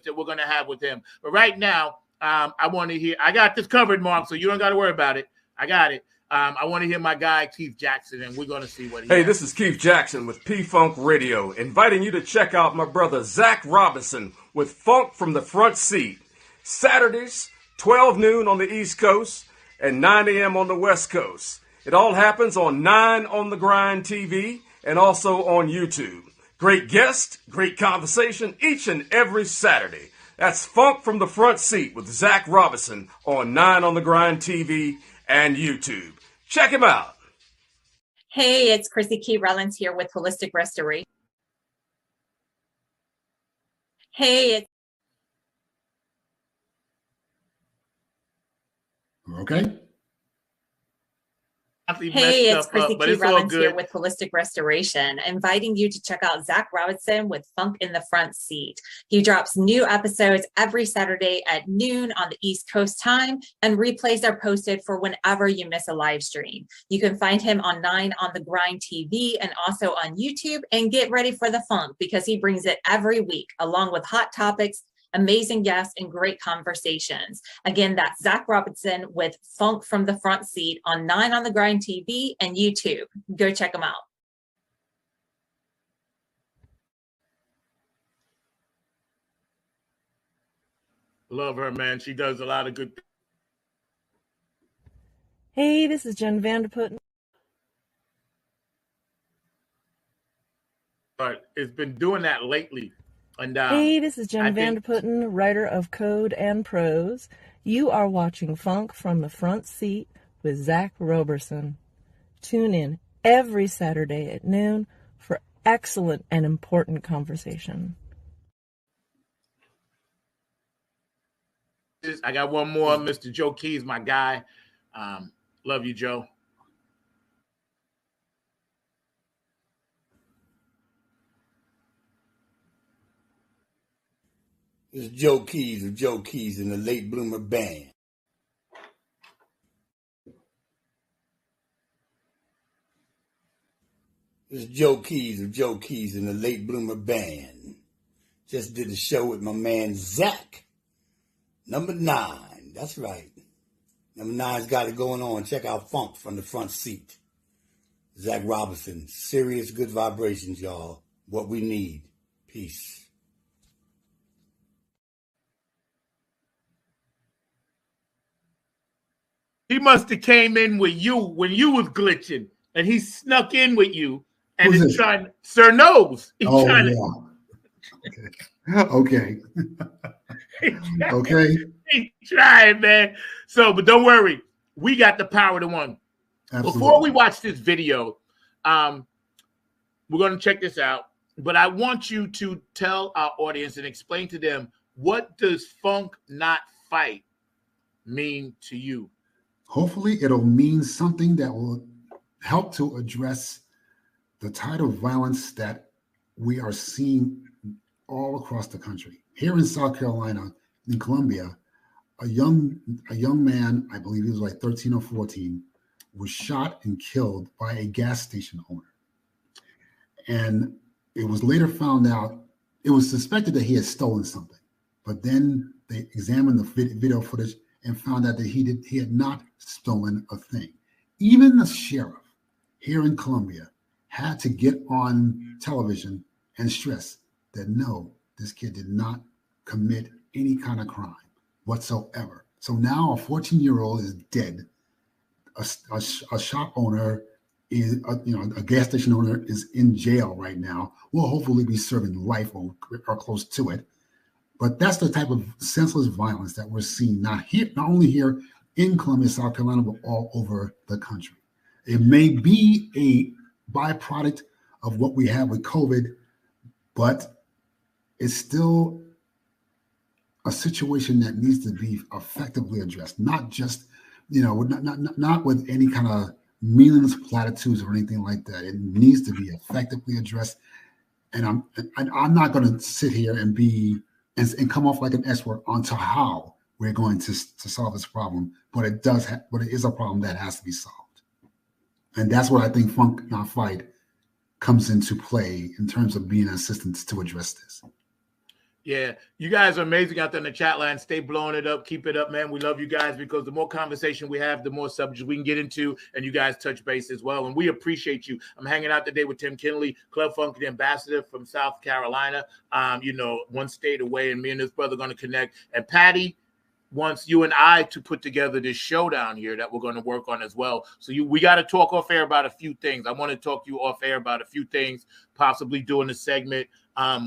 that we're going to have with him. But right now, I want to hear, I got this covered, Mark, so you don't got to worry about it. I got it. I want to hear my guy, Keith Jackson, and we're going to see what he has. This is Keith Jackson with P-Funk Radio, inviting you to check out my brother Zach Robinson with Funk from the Front Seat. Saturdays, 12 noon on the East Coast and 9 a.m. on the West Coast. It all happens on 9 on the Grind TV and also on YouTube. Great guest, great conversation each and every Saturday. That's Funk from the Front Seat with Zach Robinson on 9 on the Grind TV and YouTube. Check him out. Hey, it's Chrissy Key Rollins here with Holistic Restoration. Okay. Hey, it's Chrissy Key Rollins here with Holistic Restoration, inviting you to check out Zach Robinson with Funk in the Front Seat. He drops new episodes every Saturday at noon on the East Coast time, and replays are posted for whenever you miss a live stream. You can find him on 9 on the Grind TV and also on YouTube, and get ready for the funk because he brings it every week, along with hot topics, amazing guests, and great conversations. Again, that's Zach Robinson with Funk from the Front Seat on 9 on the Grind TV and YouTube. Go check them out. Love her, man. She does a lot of good things. Hey, this is Jen Vanderputten. But it's been doing that lately. And, hey, this is Jen Vanderputten, writer of Code and Prose. You are watching Funk from the Front Seat with Zach Roberson. Tune in every Saturday at noon for excellent and important conversation. I got one more. Mr. Joe Keys, my guy. Love you, Joe. This is Joe Keys of Joe Keys and the Late Bloomer Band. This is Joe Keys of Joe Keys and the Late Bloomer Band. Just did a show with my man Zach. Number 9. That's right. Number 9's got it going on. Check out Funk from the Front Seat. Zach Robinson. Serious good vibrations, y'all. What we need. Peace. He must have came in with you when you was glitching. and he snuck in with you and is trying. Sir Nose. He's trying to. Okay. Okay. He's trying, man. So, but don't worry, we got the power to one. Absolutely. Before we watch this video, we're going to check this out. But I want you to tell our audience and explain to them, what does Funk Not Fight mean to you? Hopefully, it'll mean something that will help to address the tide of violence that we are seeing all across the country. Here in South Carolina, in Columbia, a young man, I believe he was like 13 or 14, was shot and killed by a gas station owner. And it was later found out, it was suspected that he had stolen something, but then they examined the video footage and found out that he had not stolen a thing. Even the sheriff here in Columbia had to get on television and stress that no, this kid did not commit any kind of crime whatsoever. So now a 14-year-old is dead. A shop owner is, a gas station owner is in jail right now. Will hopefully be serving life or close to it. But that's the type of senseless violence that we're seeing not only here in Columbia, South Carolina, but all over the country. It may be a byproduct of what we have with COVID, but it's still a situation that needs to be effectively addressed, not just, not with any kind of meaningless platitudes or anything like that. It needs to be effectively addressed. And I'm not going to sit here and and come off like an expert onto how we're going to solve this problem, but it is a problem that has to be solved. And that's what I think Funk Not Fight comes into play in terms of being an assistance to address this. Yeah, you guys are amazing out there in the chat line. Stay blowing it up. Keep it up, man. We love you guys because the more conversation we have, the more subjects we can get into, and you guys touch base as well. And we appreciate you. I'm hanging out today with Tim Kinley, Club Funk, the ambassador from South Carolina, one state away, and me and this brother are going to connect. And Patty wants you and I to put together this showdown here that we're going to work on as well. So we got to talk off air about a few things. I want to talk to you off air about a few things, possibly doing a segment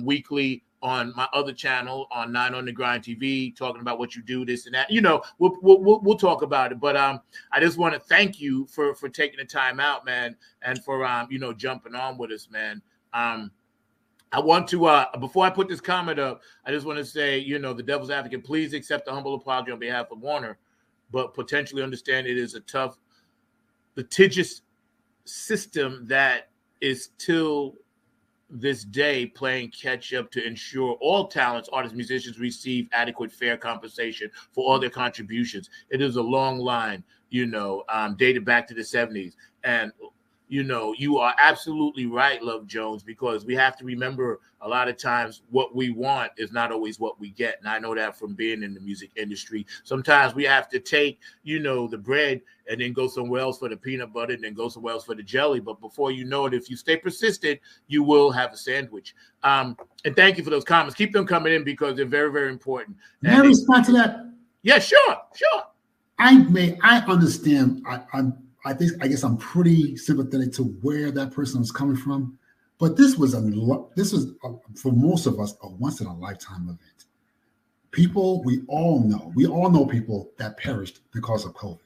weekly on my other channel on 9 on the Grind TV, talking about what you do, this and that. We'll talk about it. But I just want to thank you for taking the time out, man, and for jumping on with us, man. I want to before I put this comment up, I just want to say, the devil's advocate, please accept the humble apology on behalf of Warner, but potentially understand it is a tough, litigious system that is till this day playing catch up to ensure all talents, artists, musicians receive adequate, fair compensation for all their contributions. It is a long line, dated back to the 70s. And, you are absolutely right, Love Jones, because we have to remember a lot of times what we want is not always what we get. And I know that from being in the music industry. Sometimes we have to take, the bread and then go somewhere else for the peanut butter and then go somewhere else for the jelly. But before you know it, if you stay persistent, you will have a sandwich. And thank you for those comments. Keep them coming in because they're very, very important. May I respond to that? Yeah, sure. I understand. I guess I'm pretty sympathetic to where that person was coming from, but this was for most of us a once in a lifetime event. People we all know people that perished because of COVID.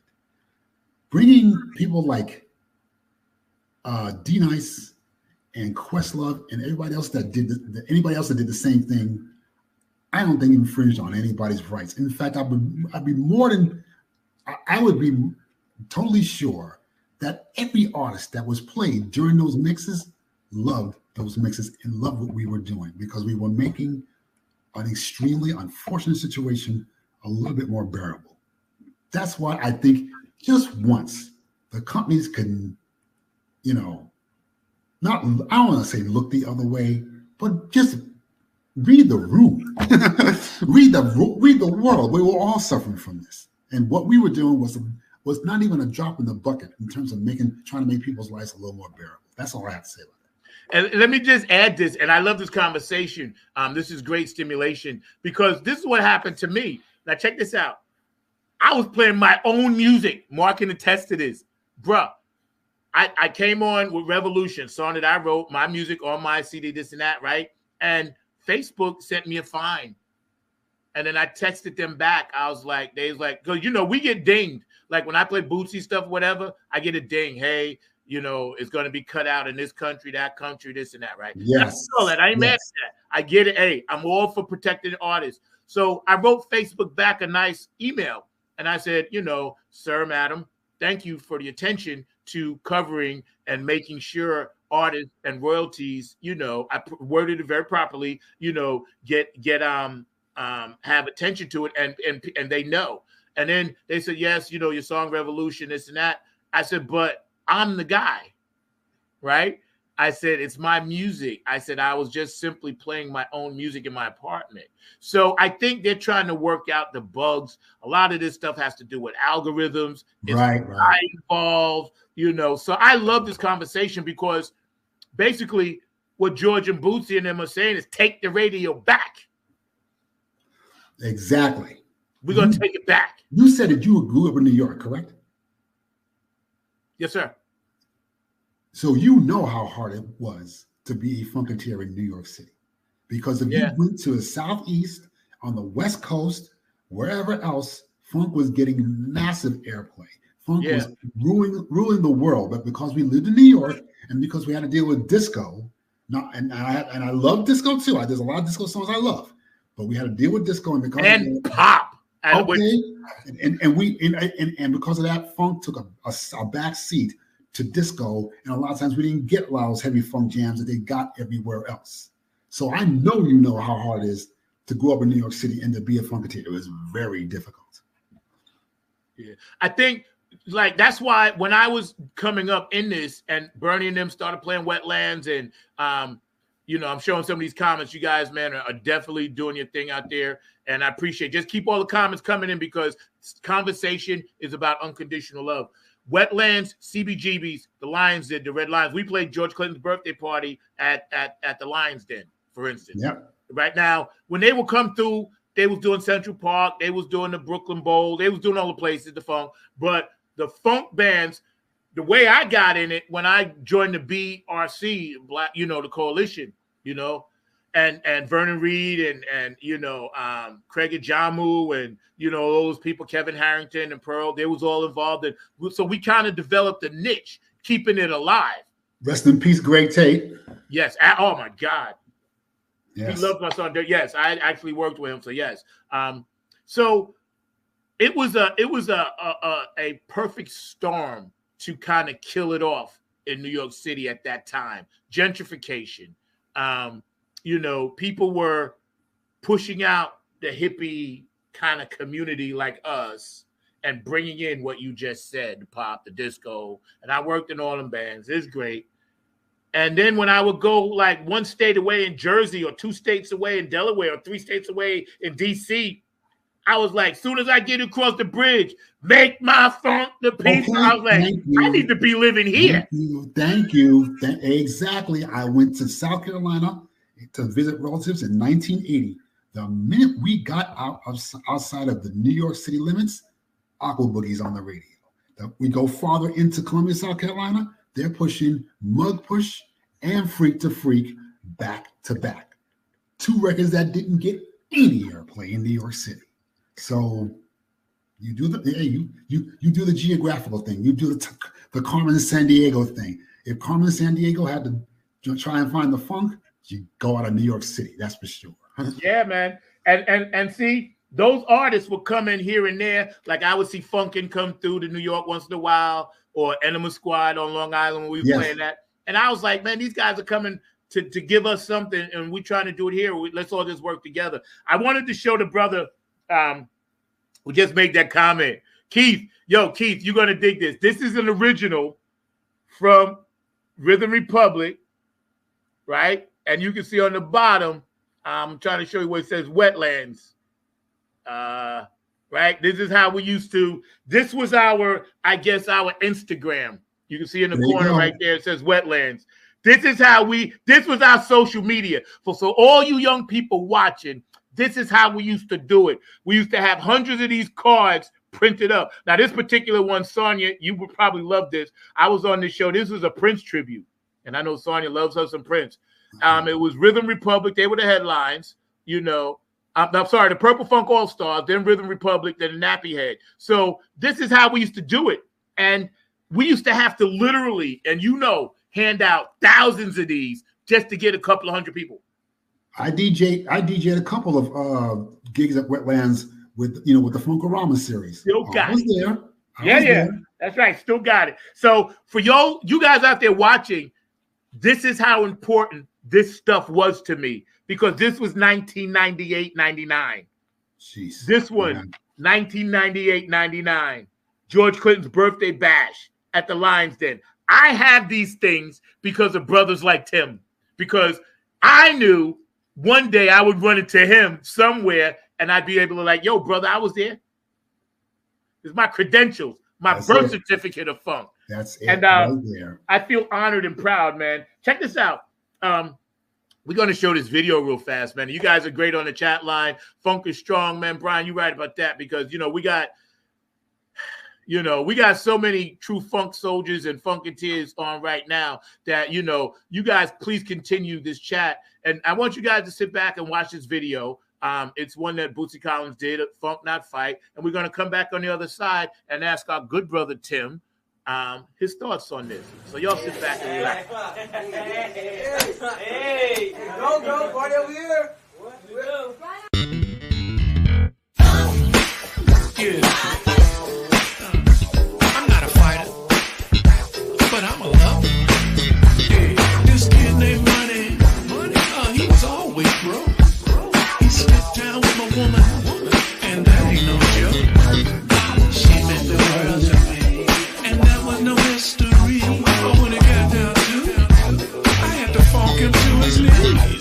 Bringing people like D-Nice and Questlove and everybody else that did the same thing, I don't think infringed on anybody's rights. In fact, I would be totally sure that every artist that was played during those mixes loved those mixes and loved what we were doing, because we were making an extremely unfortunate situation a little bit more bearable. That's why I think just once the companies can, I don't want to say look the other way, but just read the room, read the world. We were all suffering from this. And what we were doing was not even a drop in the bucket in terms of trying to make people's lives a little more bearable. That's all I have to say about that. And let me just add this, and I love this conversation. This is great stimulation because this is what happened to me. Now check this out. I was playing my own music. Mark can attest to this. Bruh, I came on with Revolution, song that I wrote, my music on my CD, this and that, right? And Facebook sent me a fine. And then I texted them back. I was like, because, you know, we get dinged. Like when I play Bootsy stuff, whatever, I get a ding. Hey, you know, it's going to be cut out in this country, that country, this and that, right? Yes. I ain't mad at that. I get it. Hey, I'm all for protecting artists. So I wrote Facebook back a nice email. And I said, you know, sir, madam, thank you for the attention to covering and making sure artists and royalties, you know, I worded it very properly, you know, have attention to it and they know. And then they said, yes, you know, your song Revolution, this and that. I said, but I'm the guy, right? I said, it's my music. I said, I was just simply playing my own music in my apartment. So I think they're trying to work out the bugs. A lot of this stuff has to do with algorithms. It's right. involved, you know. So I love this conversation because basically what George and Bootsy and them are saying is take the radio back. Exactly. We're going to take it back. You said that you grew up in New York, correct? Yes, sir. So you know how hard it was to be a Funketeer in New York City. Because if you went to the Southeast, on the West Coast, wherever else, funk was getting massive airplay. Funk was ruling the world. But because we lived in New York and because we had to deal with disco, and I love disco too. There's a lot of disco songs I love. But we had to deal with disco and pop. Okay. And because of that, funk took a back seat to disco, and a lot of times we didn't get a lot of those heavy funk jams that they got everywhere else. So I know you know how hard it is to grow up in New York City and to be a Funketeer. It was very difficult. Yeah, I think like that's why when I was coming up in this and Bernie and them started playing Wetlands and you know, I'm showing some of these comments. You guys, man, are definitely doing your thing out there. And I appreciate it. Just keep all the comments coming in because conversation is about unconditional love. Wetlands, CBGB's, the Lions Den, the Red Lions. We played George Clinton's birthday party at the Lions Den, for instance. Yep. Right now, when they would come through, they was doing Central Park. They was doing the Brooklyn Bowl. They was doing all the places, the funk. But the funk bands, the way I got in it when I joined the BRC, Black, you know, the coalition, you know, and Vernon Reed and you know, Craig Ajamu and, you know, those people, Kevin Harrington and Pearl, they was all involved. So we kind of developed a niche, keeping it alive. Rest in peace, Greg Tate. Yes. Oh, my God. Yes. He loved my son. Yes, I actually worked with him. So, yes. So it was a perfect storm to kind of kill it off in New York City at that time. Gentrification. You know, people were pushing out the hippie kind of community like us and bringing in what you just said, the pop, the disco. And I worked in all them bands. It's great. And then when I would go like one state away in Jersey or 2 states away in Delaware or 3 states away in DC, I was like, soon as I get across the bridge, make my funk the people. Okay, I was like, I need to be living here. Thank you. Exactly. I went to South Carolina to visit relatives in 1980. The minute we got outside of the New York City limits, Aqua Boogie's on the radio. We go farther into Columbia, South Carolina, they're pushing Mug Push and Freak to Freak back to back. 2 records that didn't get any airplay in New York City. So you do you do the geographical thing. You do the Carmen San Diego thing. If Carmen San Diego had to try and find the funk, you go out of New York City. That's for sure. Yeah, man. And see, those artists will come in here and there. Like I would see Funkin' come through to New York once in a while, or Enema Squad on Long Island when we were playing that. And I was like, man, these guys are coming to give us something, and we're trying to do it here. Let's all just work together. I wanted to show the brother who just made that comment. Keith, you're going to dig this. This is an original from Rhythm Republic, right? And you can see on the bottom, I'm trying to show you where it says Wetlands. Right? This is how we used to. This was our Instagram. You can see in the corner right there, it says Wetlands. This was our social media. So all you young people watching, this is how we used to do it. We used to have hundreds of these cards printed up. Now, this particular one, Sonya, you would probably love this. I was on this show. This was a Prince tribute, and I know Sonya loves her some Prince. It was Rhythm Republic. They were the headlines, you know. I'm sorry, the Purple Funk All-Stars, then Rhythm Republic, then Nappy Head. So this is how we used to do it. And we used to have to literally, and you know, hand out thousands of these just to get a couple of hundred people. I DJ'd a couple of gigs at Wetlands with the Funk-O-Rama series. Still got it. There. Yeah. That's right. Still got it. So for you guys out there watching, this is how important this stuff was to me, because this was 1998-99. Jeez. This one, 1998-99. George Clinton's birthday bash at the Lions Den. I have these things because of brothers like Tim, because I knew one day I would run into him somewhere and I'd be able to like, yo, brother, I was there. It's my credentials, my birth certificate of funk. That's it. And right there. I feel honored and proud, man. Check this out. We're going to show this video real fast, man. You guys are great on the chat line. Funk is strong, man. Brian, you're right about that, because, we got so many true funk soldiers and funketeers on right now that, you guys please continue this chat. And I want you guys to sit back and watch this video. It's one that Bootsy Collins did, Funk Not Fight. And we're going to come back on the other side and ask our good brother, Tim, his thoughts on this. So y'all sit back and relax. Hey, go, party over here. What we do? I'm not a fighter, but I'm a lover. This kid named Money, he was always broke. He slipped down with my woman, and that ain't no joke. She meant the world to me, and that was no mystery. But when it got down to it, I had to funk him to his knees.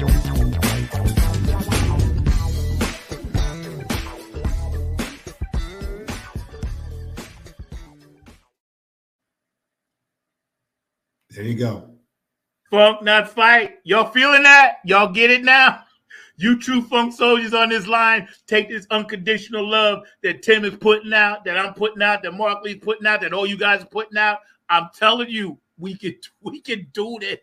There you go. Funk, not fight. Y'all feeling that? Y'all get it now? You true funk soldiers on this line, take this unconditional love that Tim is putting out, that I'm putting out, that Mark Lee's putting out, that all you guys are putting out. I'm telling you, we can do this.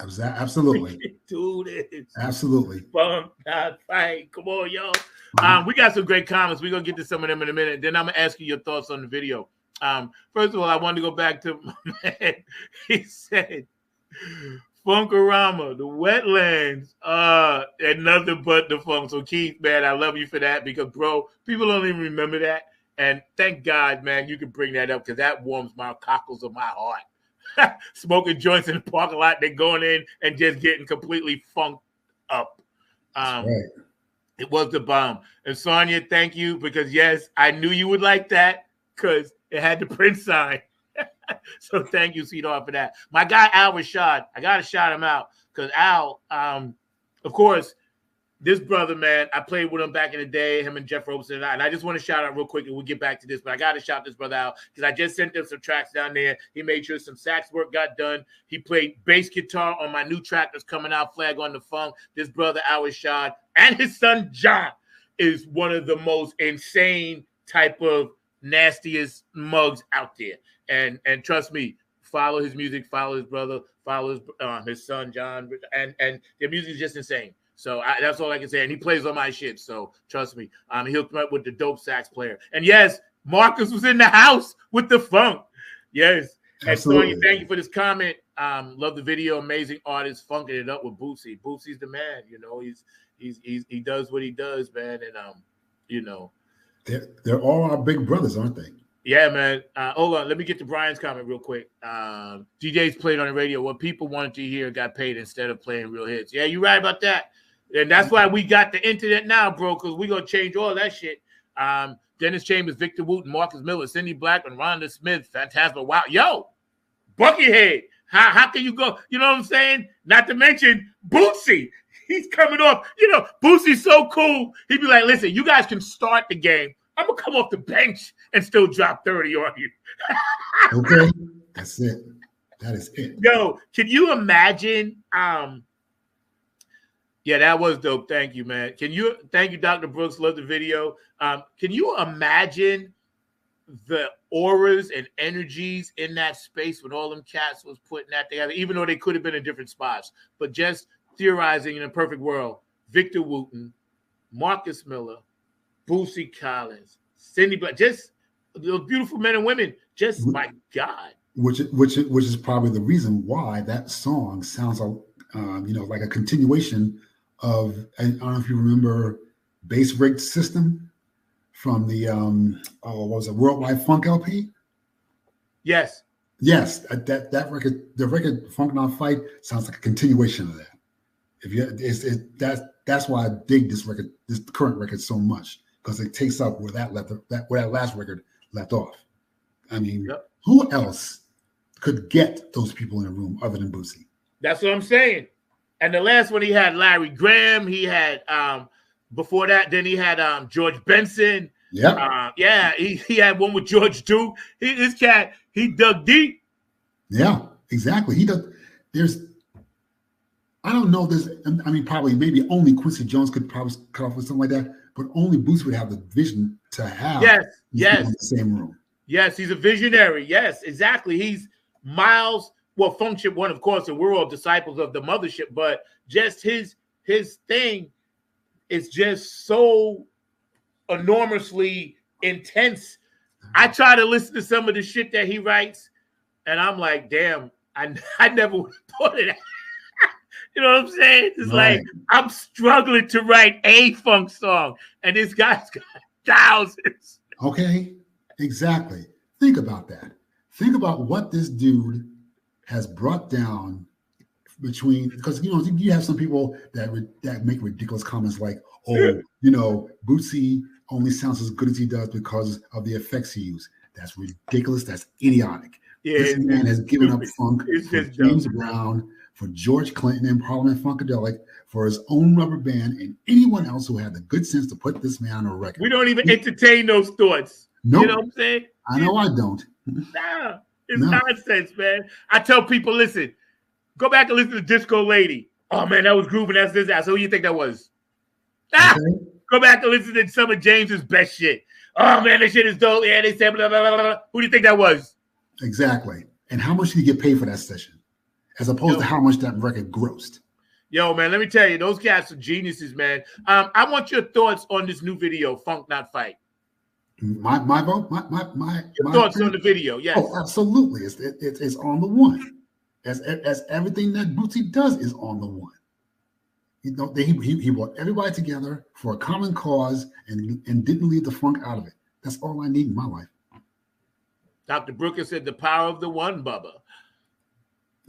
Absolutely. We can do this. Absolutely. Funk, not fight. Come on, y'all. We got some great comments. We're going to get to some of them in a minute. Then I'm going to ask you your thoughts on the video. First of all, I wanted to go back to my man. He said, Funkorama, the wetlands, and nothing but the funk. So Keith, man, I love you for that because, bro, people don't even remember that. And thank God, man, you can bring that up because that warms my cockles of my heart. Smoking joints in the parking lot, they're going in and just getting completely funked up. Right. It was the bomb. And Sonia, thank you because, yes, I knew you would like that because it had the Prince sign. So thank you, sweetheart, for that. My guy, Al Rashad, I got to shout him out because Al, of course, this brother, man, I played with him back in the day, him and Jeff Robeson. And I just want to shout out real quick and we'll get back to this, but I got to shout this brother out because I just sent him some tracks down there. He made sure some sax work got done. He played bass guitar on my new track that's coming out, Flag on the Funk. This brother, Al Rashad, and his son, John, is one of the most insane type of nastiest mugs out there. And trust me, follow his music, follow his brother, follow his son, John, and their music is just insane. So that's all I can say. And he plays on my shit, so trust me. He hooked me up with the dope sax player. And yes, Marcus was in the house with the funk. Yes. Absolutely. And Sonya, thank you for this comment. Love the video. Amazing artist, funking it up with Bootsy. Bootsy's the man. You know, he does what he does, man. And you know, they're all our big brothers, aren't they? Yeah, man. Hold on. Let me get to Brian's comment real quick. DJs played on the radio. What people wanted to hear got paid instead of playing real hits. Yeah, you're right about that. And that's why we got the internet now, bro, because we're going to change all that shit. Dennis Chambers, Victor Wooten, Marcus Miller, Cindy Blackman, Rhonda Smith, Phantasma. Wow. Yo, Buckyhead. How can you go? You know what I'm saying? Not to mention Bootsy. He's coming off. You know, Bootsy's so cool. He'd be like, listen, you guys can start the game. I'm going to come off the bench and still drop 30 on you. Okay. That's it. That is it. Yo, can you imagine? Yeah, that was dope. Thank you, man. Thank you, Dr. Brooks. Love the video. Can you imagine the auras and energies in that space when all them cats was putting that together, even though they could have been in different spots, but just theorizing in a perfect world, Victor Wooten, Marcus Miller, Bootsy Collins, Cindy Black, just those beautiful men and women. Just my God. Which is probably the reason why that song sounds like a continuation of, I don't know if you remember Bass Rigged System from the what was it, Worldwide Funk LP? Yes. Yes, that record, the record Funk Not Fight, sounds like a continuation of that. That's why I dig this record, this current record so much, because it takes up where that last record left off. I mean, yep. Who else could get those people in a room other than Bootsy? That's what I'm saying. And the last one, he had Larry Graham. He had before that, then he had George Benson. Yeah, he had one with George Duke. This cat, he dug deep. Yeah, exactly. He does. I don't know. Probably maybe only Quincy Jones could probably cut off with something like that, but only Bootsy would have the vision to have yes, in the same room. Yes, he's a visionary. Yes, exactly. He's miles. Well, Function One, of course, and we're all disciples of the mothership, but just his thing is just so enormously intense. I try to listen to some of the shit that he writes, and I'm like, damn, I never would have thought of that. You know what I'm saying? It's like I'm struggling to write a funk song, and this guy's got thousands. Okay, exactly. Think about that. Think about what this dude has brought down between, because you have some people that make ridiculous comments like, Bootsy only sounds as good as he does because of the effects he used. That's ridiculous. That's idiotic. Yeah, this man has given up funk for James Brown, for George Clinton and Parliament Funkadelic, for his own rubber band, and anyone else who had the good sense to put this man on a record. We don't even entertain those thoughts. Nope. You know what I'm saying? I know I don't. Nah, it's nonsense, man. I tell people, listen, go back and listen to Disco Lady. Oh, man, that was grooving. That's this. So who do you think that was? Okay. Go back and listen to some of James's best shit. Oh, man, this shit is dope. Yeah, they said blah, blah, blah, blah. Who do you think that was? Exactly. And how much did he get paid for that session? As opposed to how much that record grossed. Yo, man, let me tell you, those cats are geniuses, man. I want your thoughts on this new video, Funk Not Fight. My vote? My thoughts on the video, yes. Oh, absolutely. It's on the one. As everything that Bootsy does is on the one. You know, he brought everybody together for a common cause and didn't leave the funk out of it. That's all I need in my life. Dr. Brooker said the power of the one, Bubba.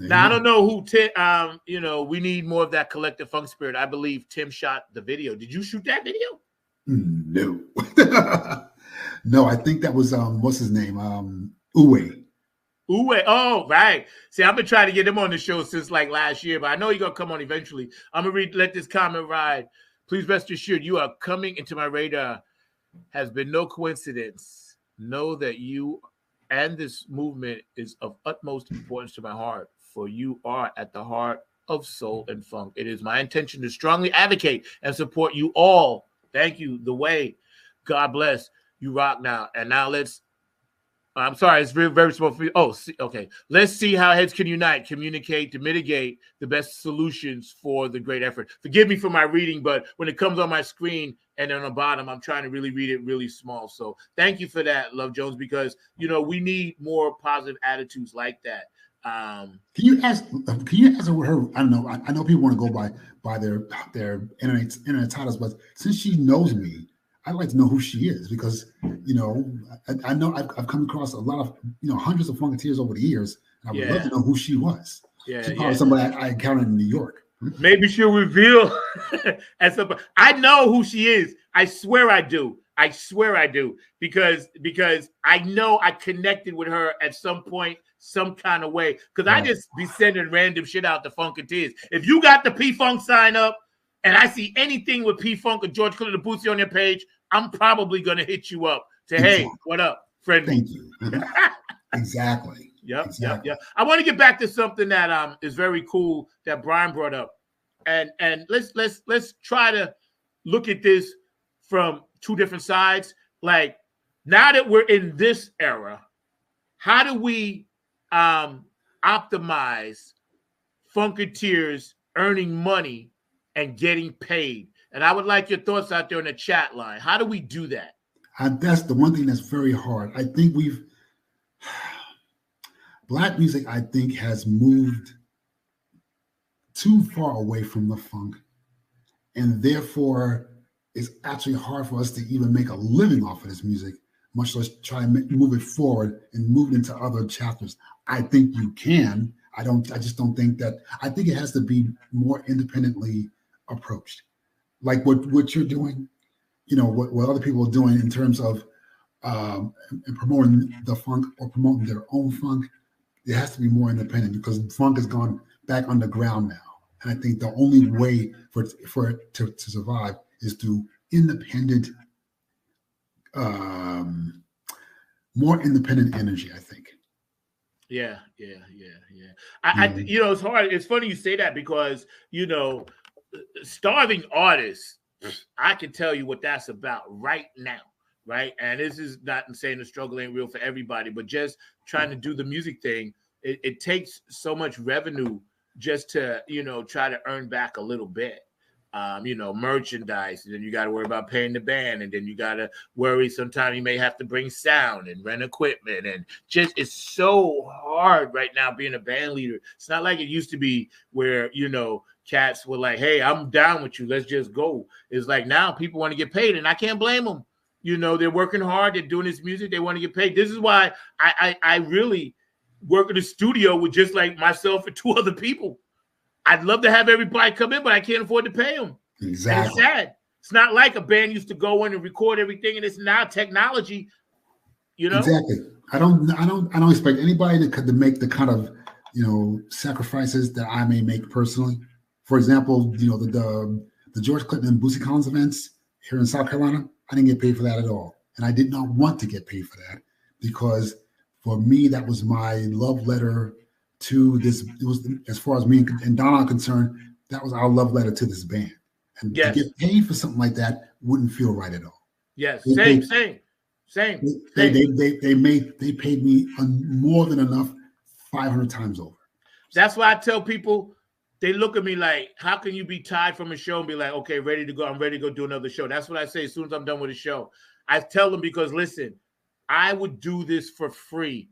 Now, I don't know who, we need more of that collective funk spirit. I believe Tim shot the video. Did you shoot that video? No. No, I think that was, what's his name? Uwe. Uwe. Oh, right. See, I've been trying to get him on the show since like last year, but I know he's going to come on eventually. I'm going to let this comment ride. Please rest assured you are coming into my radar. Has been no coincidence. Know that you and this movement is of utmost importance to my heart. For you are at the heart of soul and funk. It is my intention to strongly advocate and support you all. Thank you. The way. God bless. You rock now. And now I'm sorry, it's very, very small for you. Oh, okay. Let's see how heads can unite, communicate to mitigate the best solutions for the great effort. Forgive me for my reading, but when it comes on my screen and on the bottom, I'm trying to really read it really small. So thank you for that, Love Jones, because, we need more positive attitudes like that. Can you ask her? I don't know. I know people want to go by their internet titles, but since she knows me, I'd like to know who she is because I know I've come across a lot of hundreds of Funketeers over the years. And I would love to know who she was. Yeah, she's probably somebody I encountered in New York. Maybe she'll reveal. I know who she is. I swear I do. Because I know I connected with her at some point, some kind of way. Because I just be sending random shit out to Funketeers. If you got the P-Funk sign up and I see anything with P-Funk or George Clinton or Bootsy on your page, I'm probably going to hit you up. Hey, what up, friend? Thank you. Exactly. Yep. I want to get back to something that is very cool that Brian brought up. And let's try to look at this from two different sides. Like, now that we're in this era, how do we optimize Funketeers earning money and getting paid? And I would like your thoughts out there in the chat line. How do we do that? That's the one thing that's very hard. I think Black music, I think, has moved too far away from the funk. And therefore, it's actually hard for us to even make a living off of this music, much less try and move it forward and move it into other chapters. I think you can. I just don't think that. I think it has to be more independently approached. Like what you're doing, what other people are doing in terms of promoting the funk or promoting their own funk. It has to be more independent because funk has gone back underground now. And I think the only way for it to survive is through independent, more independent energy, I think. Yeah. It's hard. It's funny you say that because, starving artists, I can tell you what that's about right now, right? And this is not saying the struggle ain't real for everybody, but just trying to do the music thing, it takes so much revenue just to, try to earn back a little bit. Merchandise, and then you got to worry about paying the band, and then you got to worry sometimes you may have to bring sound and rent equipment, and just it's so hard right now being a band leader. It's not like it used to be where cats were like, hey, I'm down with you, let's just go. It's like now people want to get paid, and I can't blame them. They're working hard, they're doing this music, they want to get paid. This is why I really work in the studio with just like myself and two other people. I'd love to have everybody come in, but I can't afford to pay them. Exactly. And it's sad. It's not like a band used to go in and record everything, and it's now technology. Exactly. I don't expect anybody to make the kind of sacrifices that I may make personally. For example, the George Clinton and Bootsy Collins events here in South Carolina, I didn't get paid for that at all. And I did not want to get paid for that because for me, that was my love letter to this. It was, as far as me and Donna are concerned, that was our love letter to this band. And to get paid for something like that wouldn't feel right at all. Yes, same. They paid me more than enough, 500 times over. That's why I tell people, they look at me like, how can you be tired from a show and be like, okay, ready to go. I'm ready to go do another show. That's what I say as soon as I'm done with a show. I tell them because, listen, I would do this for free.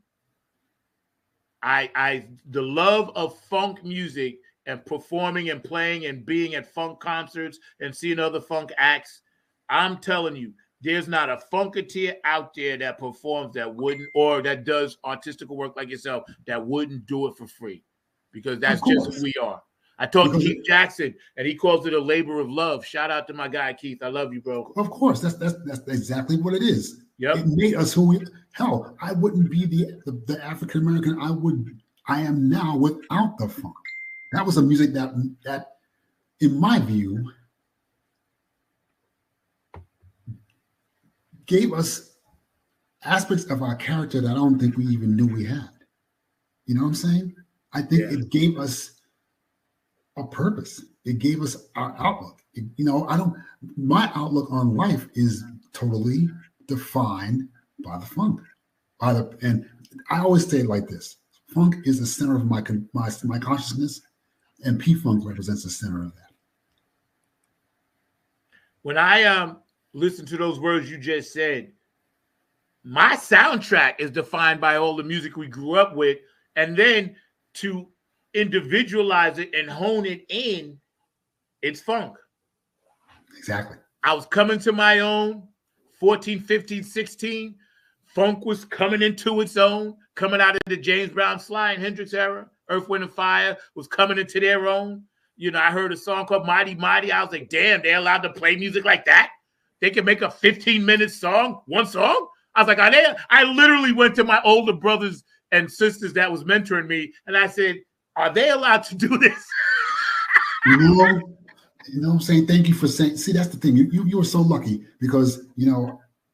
The love of funk music and performing and playing and being at funk concerts and seeing other funk acts, I'm telling you, there's not a funketeer out there that performs that wouldn't, or that does artistical work like yourself, that wouldn't do it for free, because that's just who we are. I talked to Keith Jackson, and he calls it a labor of love. Shout out to my guy, Keith. I love you, bro. Of course. That's exactly what it is. Yep. It made us who we, hell, I wouldn't be the African-American I am now without the funk. That was a music that in my view, gave us aspects of our character that I don't think we even knew we had. You know what I'm saying? I think it gave us a purpose. It gave us our outlook. My outlook on life is totally defined by the funk. And I always say it like this: funk is the center of my consciousness, and P-Funk represents the center of that. When I listen to those words you just said, my soundtrack is defined by all the music we grew up with, and then to individualize it and hone it in, it's funk. Exactly. I was coming to my own 14, 15, 16. Funk was coming into its own, coming out of the James Brown, Sly, and Hendrix era. Earth, Wind, and Fire was coming into their own. I heard a song called Mighty Mighty. I was like, damn, they're allowed to play music like that? They can make a 15-minute song, one song? I was like, are they? I literally went to my older brothers and sisters that was mentoring me, and I said, are they allowed to do this? You know what I'm saying? Thank you for saying. See, that's the thing. You were so lucky because,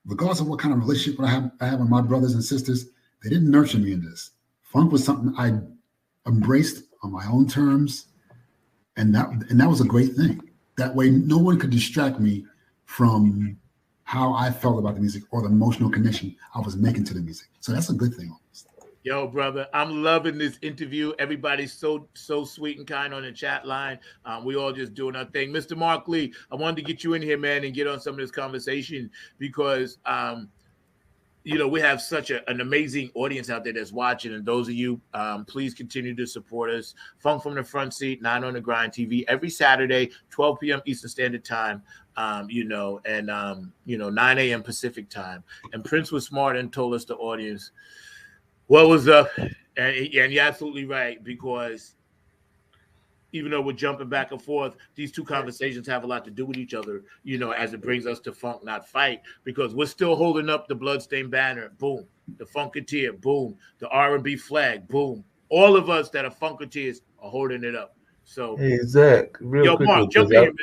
regardless of what kind of relationship I have with my brothers and sisters, they didn't nurture me in this. Funk was something I embraced on my own terms, and that was a great thing. That way, no one could distract me from how I felt about the music or the emotional connection I was making to the music. So that's a good thing. Yo, brother, I'm loving this interview. Everybody's so sweet and kind on the chat line. We all just doing our thing. Mr. Mark Lee, I wanted to get you in here, man, and get on some of this conversation because, we have such an amazing audience out there that's watching. And those of you, please continue to support us. Funk from the Front Seat, 9 on the Grind TV, every Saturday, 12 p.m. Eastern Standard Time, 9 a.m. Pacific Time. And Prince was smart and told us the audience what was up, and you're absolutely right, because even though we're jumping back and forth, these two conversations have a lot to do with each other, as it brings us to funk, not fight, because we're still holding up the bloodstained banner, boom, the Funketeer, boom, the R&B flag, boom. All of us that are Funketeers are holding it up. So, hey, Zach, real quick. Mark, jump in, man.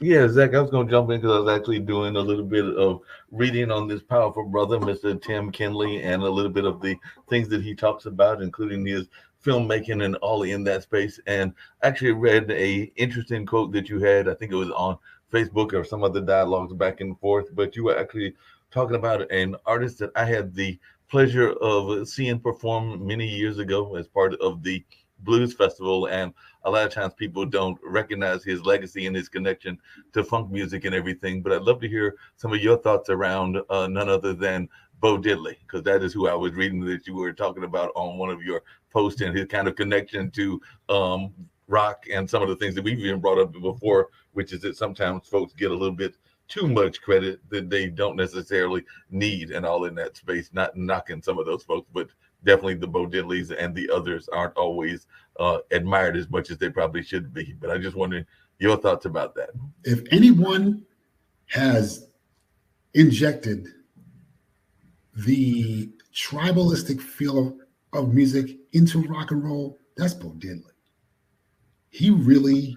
Yeah, Zach, I was going to jump in because I was actually doing a little bit of reading on this powerful brother, Mr. Tim Kinley, and a little bit of the things that he talks about, including his filmmaking and all in that space. And actually read a interesting quote that you had. I think it was on Facebook or some other dialogues back and forth, but you were actually talking about an artist that I had the pleasure of seeing perform many years ago as part of the Blues Festival, and a lot of times people don't recognize his legacy and his connection to funk music and everything. But I'd love to hear some of your thoughts around none other than Bo Diddley, because that is who I was reading that you were talking about on one of your posts, and his kind of connection to rock and some of the things that we've even brought up before, which is that sometimes folks get a little bit too much credit that they don't necessarily need, and all in that space. Not knocking some of those folks, but definitely the Bo Diddleys and the others aren't always admired as much as they probably should be. But I just wondering your thoughts about that. If anyone has injected the tribalistic feel of music into rock and roll, That's Bo Diddley. He really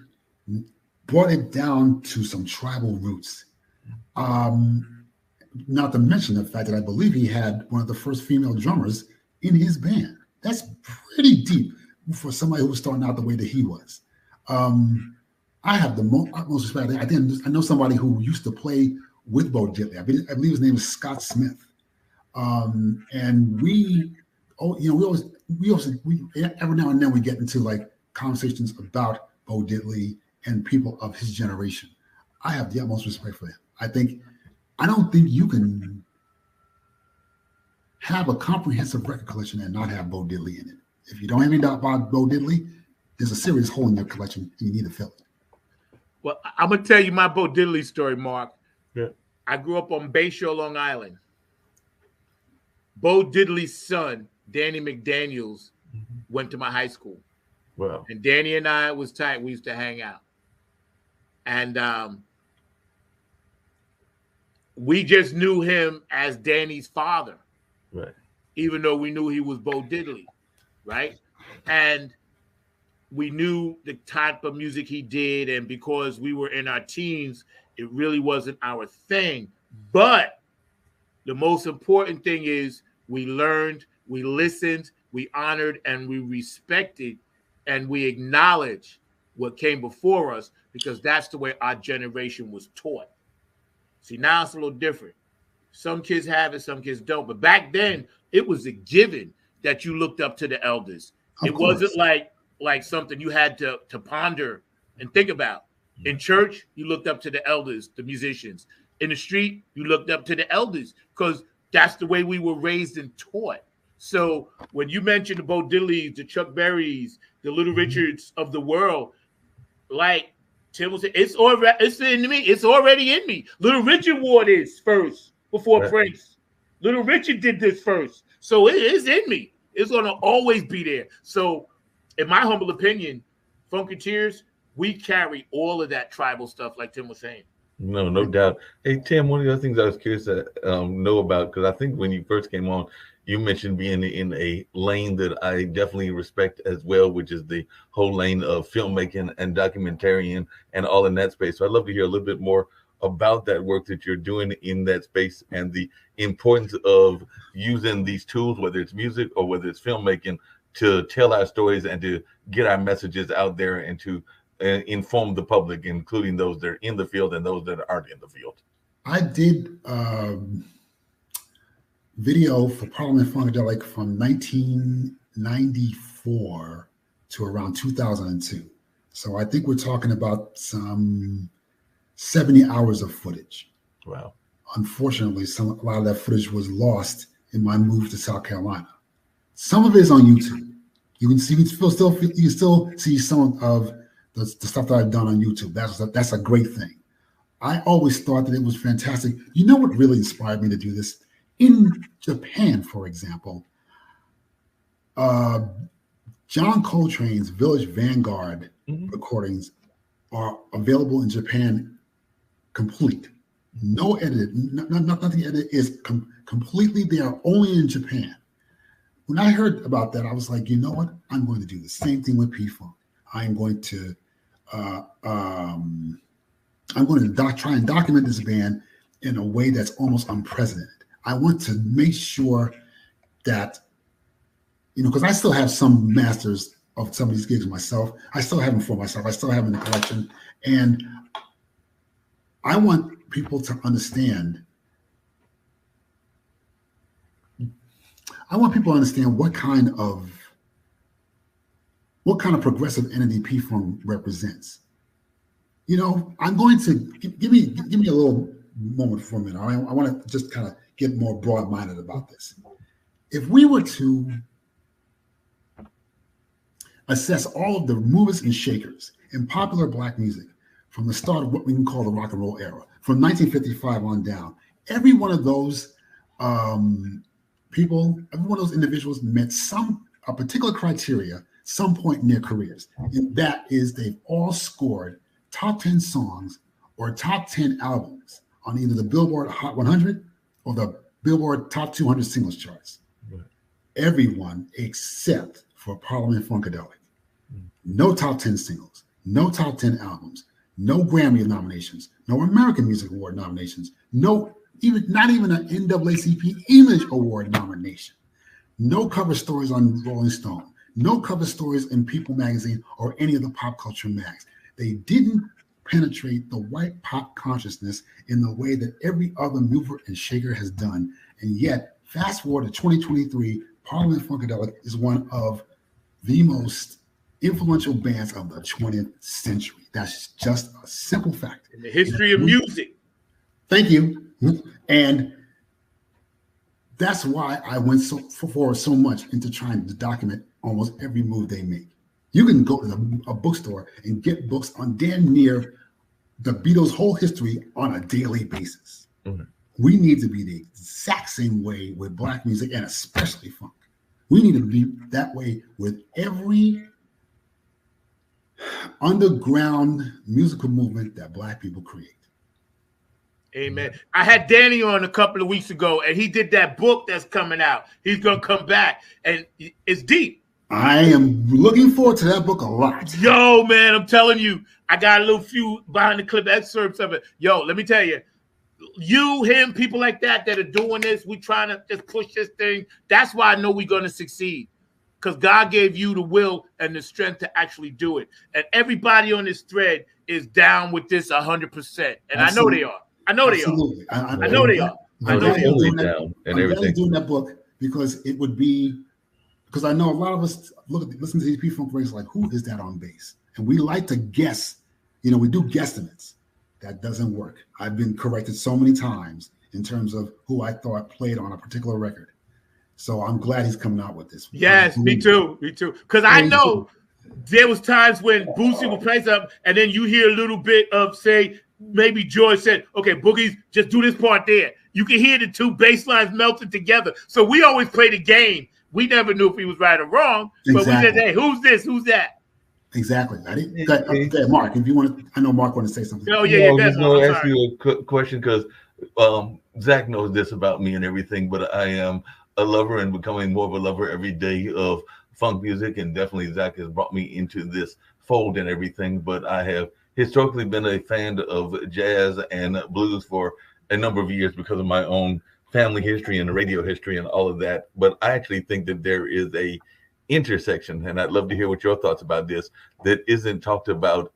brought it down to some tribal roots. Not to mention the fact that I believe he had one of the first female drummers in his band. That's pretty deep for somebody who was starting out the way that he was. I have the utmost respect. I know somebody who used to play with Bo Diddley. I believe his name is Scott Smith. And we every now and then we get into like conversations about Bo Diddley and people of his generation. I have the utmost respect for him. I don't think you can have a comprehensive record collection and not have Bo Diddley in it. If you don't have any doubt about Bo Diddley, there's a serious hole in your collection and you need to fill it. Well, I'm going to tell you my Bo Diddley story, Mark. Yeah. I grew up on Bayshore, Long Island. Bo Diddley's son, Danny McDaniels, went to my high school. Wow. And Danny and I was tight. We used to hang out. And we just knew him as Danny's father. Right. Even though we knew he was Bo Diddley. Right. And we knew the type of music he did. And because we were in our teens, it really wasn't our thing. But the most important thing is we learned, we listened, we honored, and we respected, and we acknowledged what came before us, because that's the way our generation was taught. See, now it's a little different. Some kids have it, some kids don't. But back then, it was a given that you looked up to the elders. It wasn't like something you had to ponder and think about. In church, you looked up to the elders, the musicians. In the street, you looked up to the elders, because that's the way we were raised and taught. So when you mentioned the Bo Diddleys, the Chuck Berrys, the Little Richards of the world, like Tim was saying, it's in me. It's already in me. Little Richard wore this first before Prince. Little Richard did this first. So it is in me. It's going to always be there. So in my humble opinion, Funketeers, we carry all of that tribal stuff like Tim was saying. No doubt. Hey, Tim, one of the other things I was curious to know about, because I think when you first came on, you mentioned being in a lane that I definitely respect as well, which is the whole lane of filmmaking and documentarian and all in that space. So I'd love to hear a little bit more about that work that you're doing in that space and the importance of using these tools, whether it's music or whether it's filmmaking, to tell our stories and to get our messages out there and to inform the public, including those that are in the field and those that aren't in the field. I did video for Parliament Funkadelic from 1994 to around 2002. So I think we're talking about some 70 hours of footage. Wow. Unfortunately, a lot of that footage was lost in my move to South Carolina. Some of it is on YouTube. You can see, you can still see some of the stuff that I've done on YouTube. That's a great thing. I always thought that it was fantastic. You know what really inspired me to do this? In Japan, for example, John Coltrane's Village Vanguard recordings are available in Japan complete. No edited, nothing edited, is completely there, only in Japan. When I heard about that, I was like, you know what? I'm going to do the same thing with P-Funk. I'm going to try and document this band in a way that's almost unprecedented. I want to make sure that, because I still have some masters of some of these gigs myself. I still have them for myself. I still have them in the collection. And I want people to understand. I want people to understand what kind of progressive entity P-Funk represents. I'm going to give me a little moment for a minute. I want to just kind of get more broad-minded about this. If we were to assess all of the movers and shakers in popular Black music from the start of what we can call the rock and roll era, from 1955 on down, every one of those people, every one of those individuals met a particular criteria some point in their careers. And that is, they've all scored top 10 songs or top 10 albums on either the Billboard Hot 100 or the Billboard Top 200 singles charts. Right. Everyone except for Parliament Funkadelic. no top 10 singles, no top 10 albums, no Grammy nominations, no American Music Award nominations, not even an NAACP Image Award nomination, no cover stories on Rolling Stone, no cover stories in People magazine or any of the pop culture mags. They didn't penetrate the white pop consciousness in the way that every other mover and shaker has done. And yet, fast forward to 2023, Parliament Funkadelic is one of the most influential bands of the 20th century. That's just a simple fact. In the history of music. Thank you. And that's why I went forward so much into trying to document almost every move they make. You can go to a bookstore and get books on damn near the Beatles' whole history on a daily basis. Mm-hmm. We need to be the exact same way with Black music and especially funk. We need to be that way with every underground musical movement that Black people create. Amen. I had Danny on a couple of weeks ago, and he did that book that's coming out. He's going to come back, and it's deep. I am looking forward to that book a lot. Yo, man, I'm telling you, I got a little few behind the clip excerpts of it. Yo, let me tell you, him, people like that are doing this, we trying to just push this thing. That's why I know we're going to succeed, because God gave you the will and the strength to actually do it. And everybody on this thread is down with this 100%. And Absolutely. I know they are. I know they Absolutely. are. I know they are. I'm glad you're doing that book, because it would be, because I know a lot of us listen to these P-Funk records like, who is that on bass? And we like to guess, we do guesstimates. That doesn't work. I've been corrected so many times in terms of who I thought played on a particular record. So I'm glad he's coming out with this. Yes, me too. Because I know there was times when Boosie would play something, and then you hear a little bit of, say, maybe George said, okay, Boogie's, just do this part there. You can hear the two bass lines melted together. So we always played a game. We never knew if he was right or wrong, but we said, hey, who's this? Who's that? Exactly. I didn't. Okay, Mark, if you want to, I know Mark want to say something. Oh, yeah. I was going to ask you a question, because Zach knows this about me and everything, but I am a lover and becoming more of a lover every day of funk music, and definitely Zach has brought me into this fold and everything. But I have historically been a fan of jazz and blues for a number of years because of my own family history and radio history and all of that. But I actually think that there is a intersection, and I'd love to hear what your thoughts about this, that isn't talked about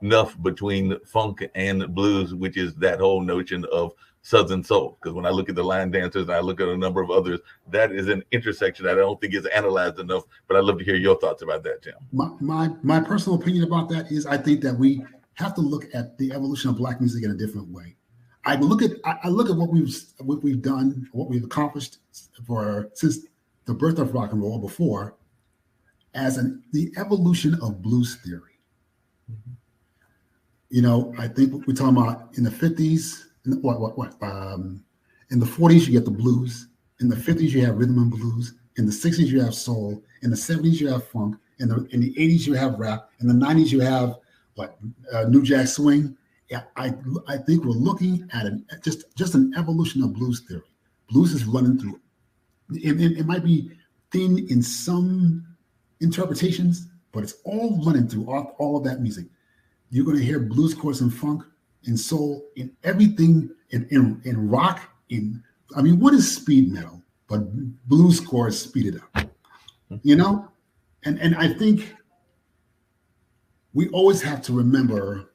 enough between funk and blues, which is that whole notion of Southern soul. Because when I look at the Line Dancers and I look at a number of others, that is an intersection that I don't think is analyzed enough. But I'd love to hear your thoughts about that, Tim. My personal opinion about that is, I think that we have to look at the evolution of Black music in a different way. I look at what we've done, what we've accomplished since the birth of rock and roll, before, as the evolution of blues theory. Mm-hmm. I think we're talking about in the 50s. In the 40s, you get the blues. In the 50s, you have rhythm and blues. In the 60s, you have soul. In the 70s, you have funk. In the 80s, you have rap. In the 90s, you have New Jack Swing. Yeah, I think we're looking at just an evolution of blues theory. Blues is running through. It might be thin in some interpretations, but it's all running through all of that music. You're going to hear blues chords and funk, in soul, in everything, in rock, what is speed metal? But blues chords speed it up, And I think we always have to remember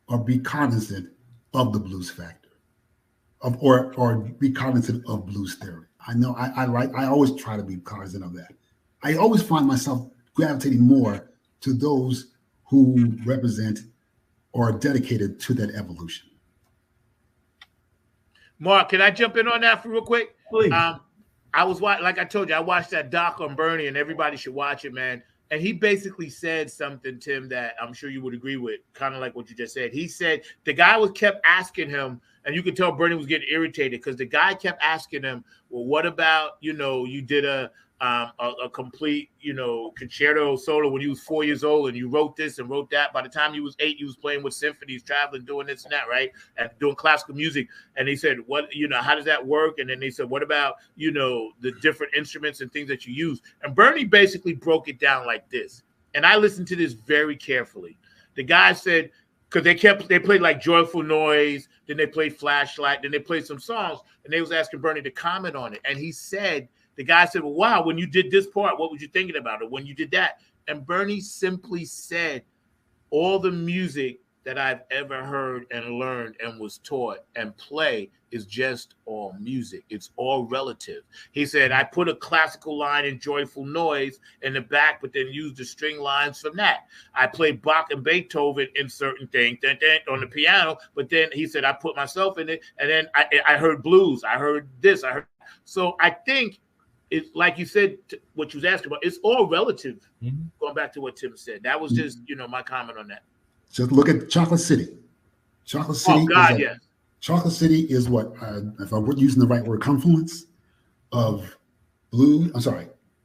or be cognizant of the blues factor, or be cognizant of blues theory. I know I always try to be cognizant of that. I always find myself gravitating more to those who represent or are dedicated to that evolution. Mark, can I jump in on that for real quick? Please. I was like I told you, I watched that doc on Bernie, and everybody should watch it, man. And he basically said something, Tim, that I'm sure you would agree with, kind of like what you just said. He said the guy kept asking him, and you could tell Bernie was getting irritated because the guy kept asking him, well, what about, you did a complete, concerto solo when you was 4 years old, and you wrote this and wrote that. By the time you was 8, you was playing with symphonies, traveling, doing this and that, right? And doing classical music. And he said, what, how does that work? And then they said, what about, the different instruments and things that you use? And Bernie basically broke it down like this. and I listened to this very carefully. The guy said, because they played like Joyful Noise, then they played Flashlight, then they played some songs, and they was asking Bernie to comment on it. And he said, the guy said, well, wow, when you did this part, what was you thinking about it? When you did that? And Bernie simply said, all the music that I've ever heard and learned and was taught and play is just all music. It's all relative. He said, I put a classical line in Joyful Noise in the back, but then use the string lines from that. I play Bach and Beethoven in certain things on the piano, but then he said, I put myself in it. And then I heard blues. I heard this. So I think it's like you said, what you was asking about, it's all relative. Mm-hmm. Going back to what Tim said. That was just, my comment on that. Just look at Chocolate City. Chocolate City. Oh, God, yes. Chocolate City is what, if I were using the right word, confluence of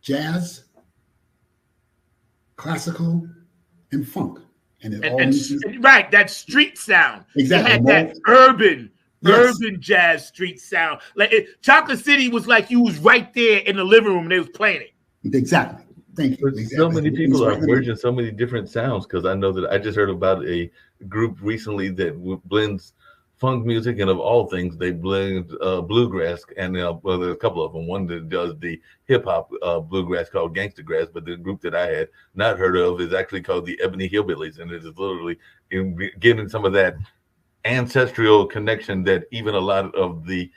jazz, classical, and funk. Right, that street sound. Exactly. It had that urban jazz street sound. Like Chocolate City was like you was right there in the living room and they was playing it. Exactly. Thank you. Exactly. So many people are merging so many different sounds, because I know that I just heard about a group recently that blends funk music, and of all things, they blend bluegrass. And there's a couple of them. One that does the hip hop bluegrass called Gangsta Grass, but the group that I had not heard of is actually called the Ebony Hillbillies, and it is literally getting some of that ancestral connection that even a lot of the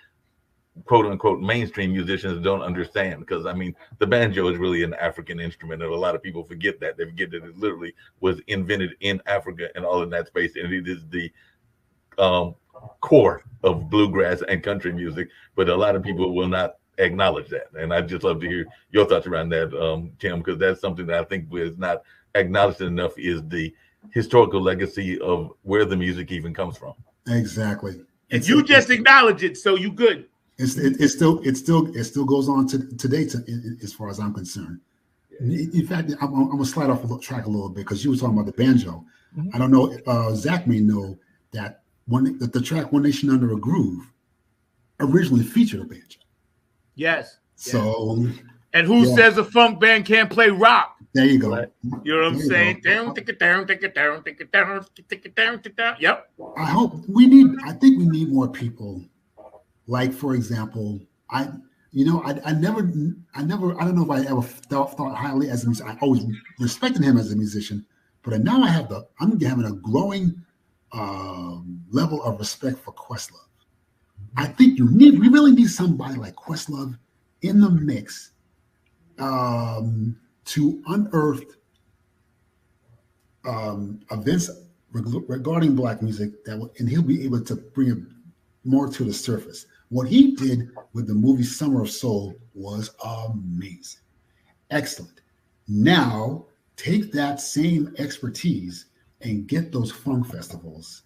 quote unquote mainstream musicians don't understand, because I mean the banjo is really an African instrument, and a lot of people forget that. They forget that it literally was invented in Africa and all in that space, and it is the core of bluegrass and country music, but a lot of people will not acknowledge that. And I'd just love to hear your thoughts around that, Tim, because that's something that I think is not acknowledged enough, is the historical legacy of where the music even comes from. Exactly. And you just acknowledge it, so you good. It still goes on today, as far as I'm concerned. In fact, I'm gonna slide off the track a little bit, because you were talking about the banjo. Mm-hmm. I don't know. Zach may know that the track "One Nation Under a Groove" originally featured a banjo. Yes. So. And who says a funk band can't play rock? There you go. You know what I'm saying? Yep. I think we need more people. Like, for example, I don't know if I ever thought highly as a musician. I always respected him as a musician, but now I'm having a growing level of respect for Questlove. I think we really need somebody like Questlove in the mix to unearth events regarding Black music and he'll be able to bring it more to the surface. What he did with the movie Summer of Soul was amazing. Excellent. Now take that same expertise and get those funk festivals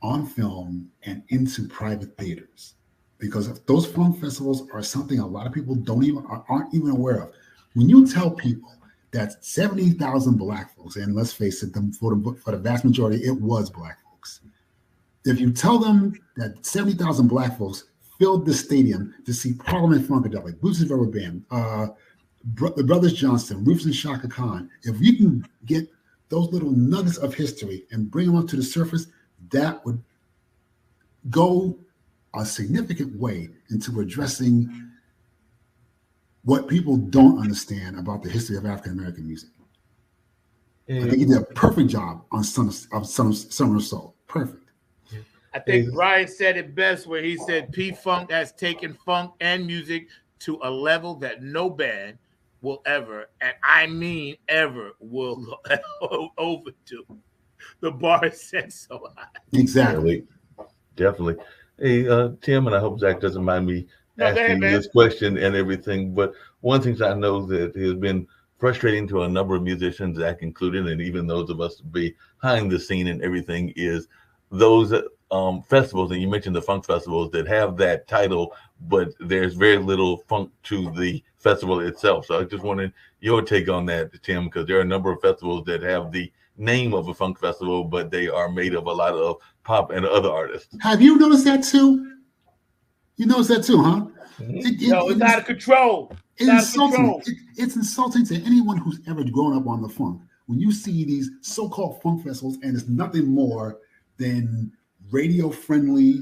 on film and into private theaters. Because if those funk festivals are something a lot of people aren't even aware of. When you tell people that 70,000 Black folks, and let's face it, for the vast majority, it was Black folks. If you tell them that 70,000 Black folks filled the stadium to see Parliament Funkadelic, Bootsy Rubber Band, the Brothers Johnson, Rufus and Shaka Khan, if you can get those little nuggets of history and bring them up to the surface, that would go a significant way into addressing what people don't understand about the history of African American music. I think he did a perfect job on Summer of Soul. Perfect. I think Brian said it best where he said P-Funk has taken funk and music to a level that no band will ever, and I mean ever, will overdo. The bar is set so high. Exactly. Definitely. Hey, Tim, and I hope Zach doesn't mind me asking this question and everything, but one thing I know that has been frustrating to a number of musicians, Zach included, and even those of us behind the scene and everything, is those festivals, and you mentioned the funk festivals that have that title, but there's very little funk to the festival itself. So I just wanted your take on that, Tim, because there are a number of festivals that have the name of a funk festival, but they are made of a lot of pop and other artists. Have you noticed that too? You noticed that too, huh? It's out of control. It's insulting to anyone who's ever grown up on the funk when you see these so-called funk festivals, and it's nothing more than radio-friendly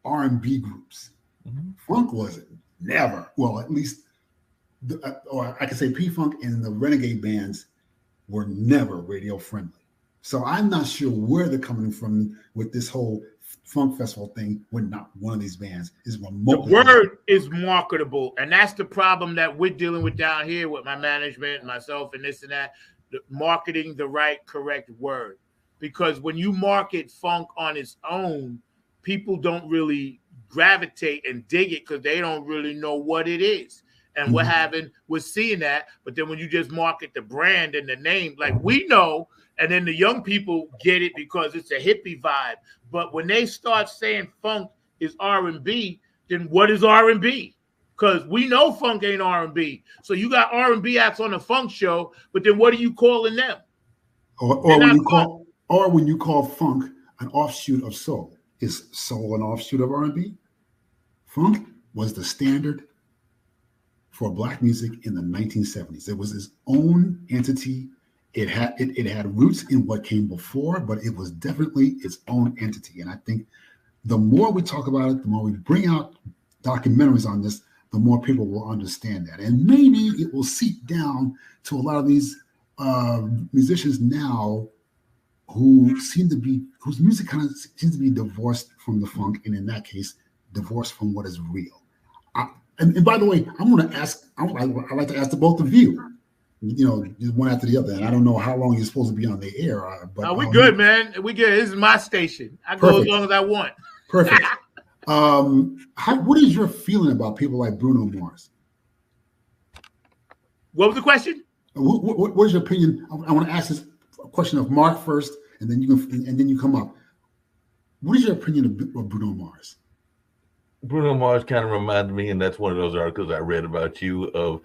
R&B groups. Mm-hmm. Funk was never, well, at least, or I could say P-Funk and the Renegade bands were never radio-friendly. So I'm not sure where they're coming from with this whole funk festival thing when not one of these bands is remotely. The word is marketable, and that's the problem that we're dealing with down here with my management, myself, and this and that. Marketing the right, correct word. Because when you market funk on its own, people don't really gravitate and dig it because they don't really know what it is. And we're seeing that. But then when you just market the brand and the name, like we know, and then the young people get it because it's a hippie vibe. But when they start saying funk is R&B, then what is R&B? Because we know funk ain't R&B. So you got R&B acts on the funk show, but then what are you calling them? Or when you call funk an offshoot of soul. Is soul an offshoot of R&B? Funk was the standard for Black music in the 1970s. It was its own entity. It had roots in what came before, but it was definitely its own entity. And I think the more we talk about it, the more we bring out documentaries on this, the more people will understand that. And maybe it will seep down to a lot of these musicians now whose music kind of seems to be divorced from the funk, and in that case, divorced from what is real. And by the way, I'm going to ask, I'd like to ask the both of you, one after the other. And I don't know how long you're supposed to be on the air. But we're good, man. We good. This is my station. I go as long as I want. Perfect. What is your feeling about people like Bruno Mars? What was the question? What is your opinion? I want to ask this question of Mark first, and then you come up. What is your opinion of Bruno Mars? Bruno Mars kind of reminded me, and that's one of those articles I read about you, of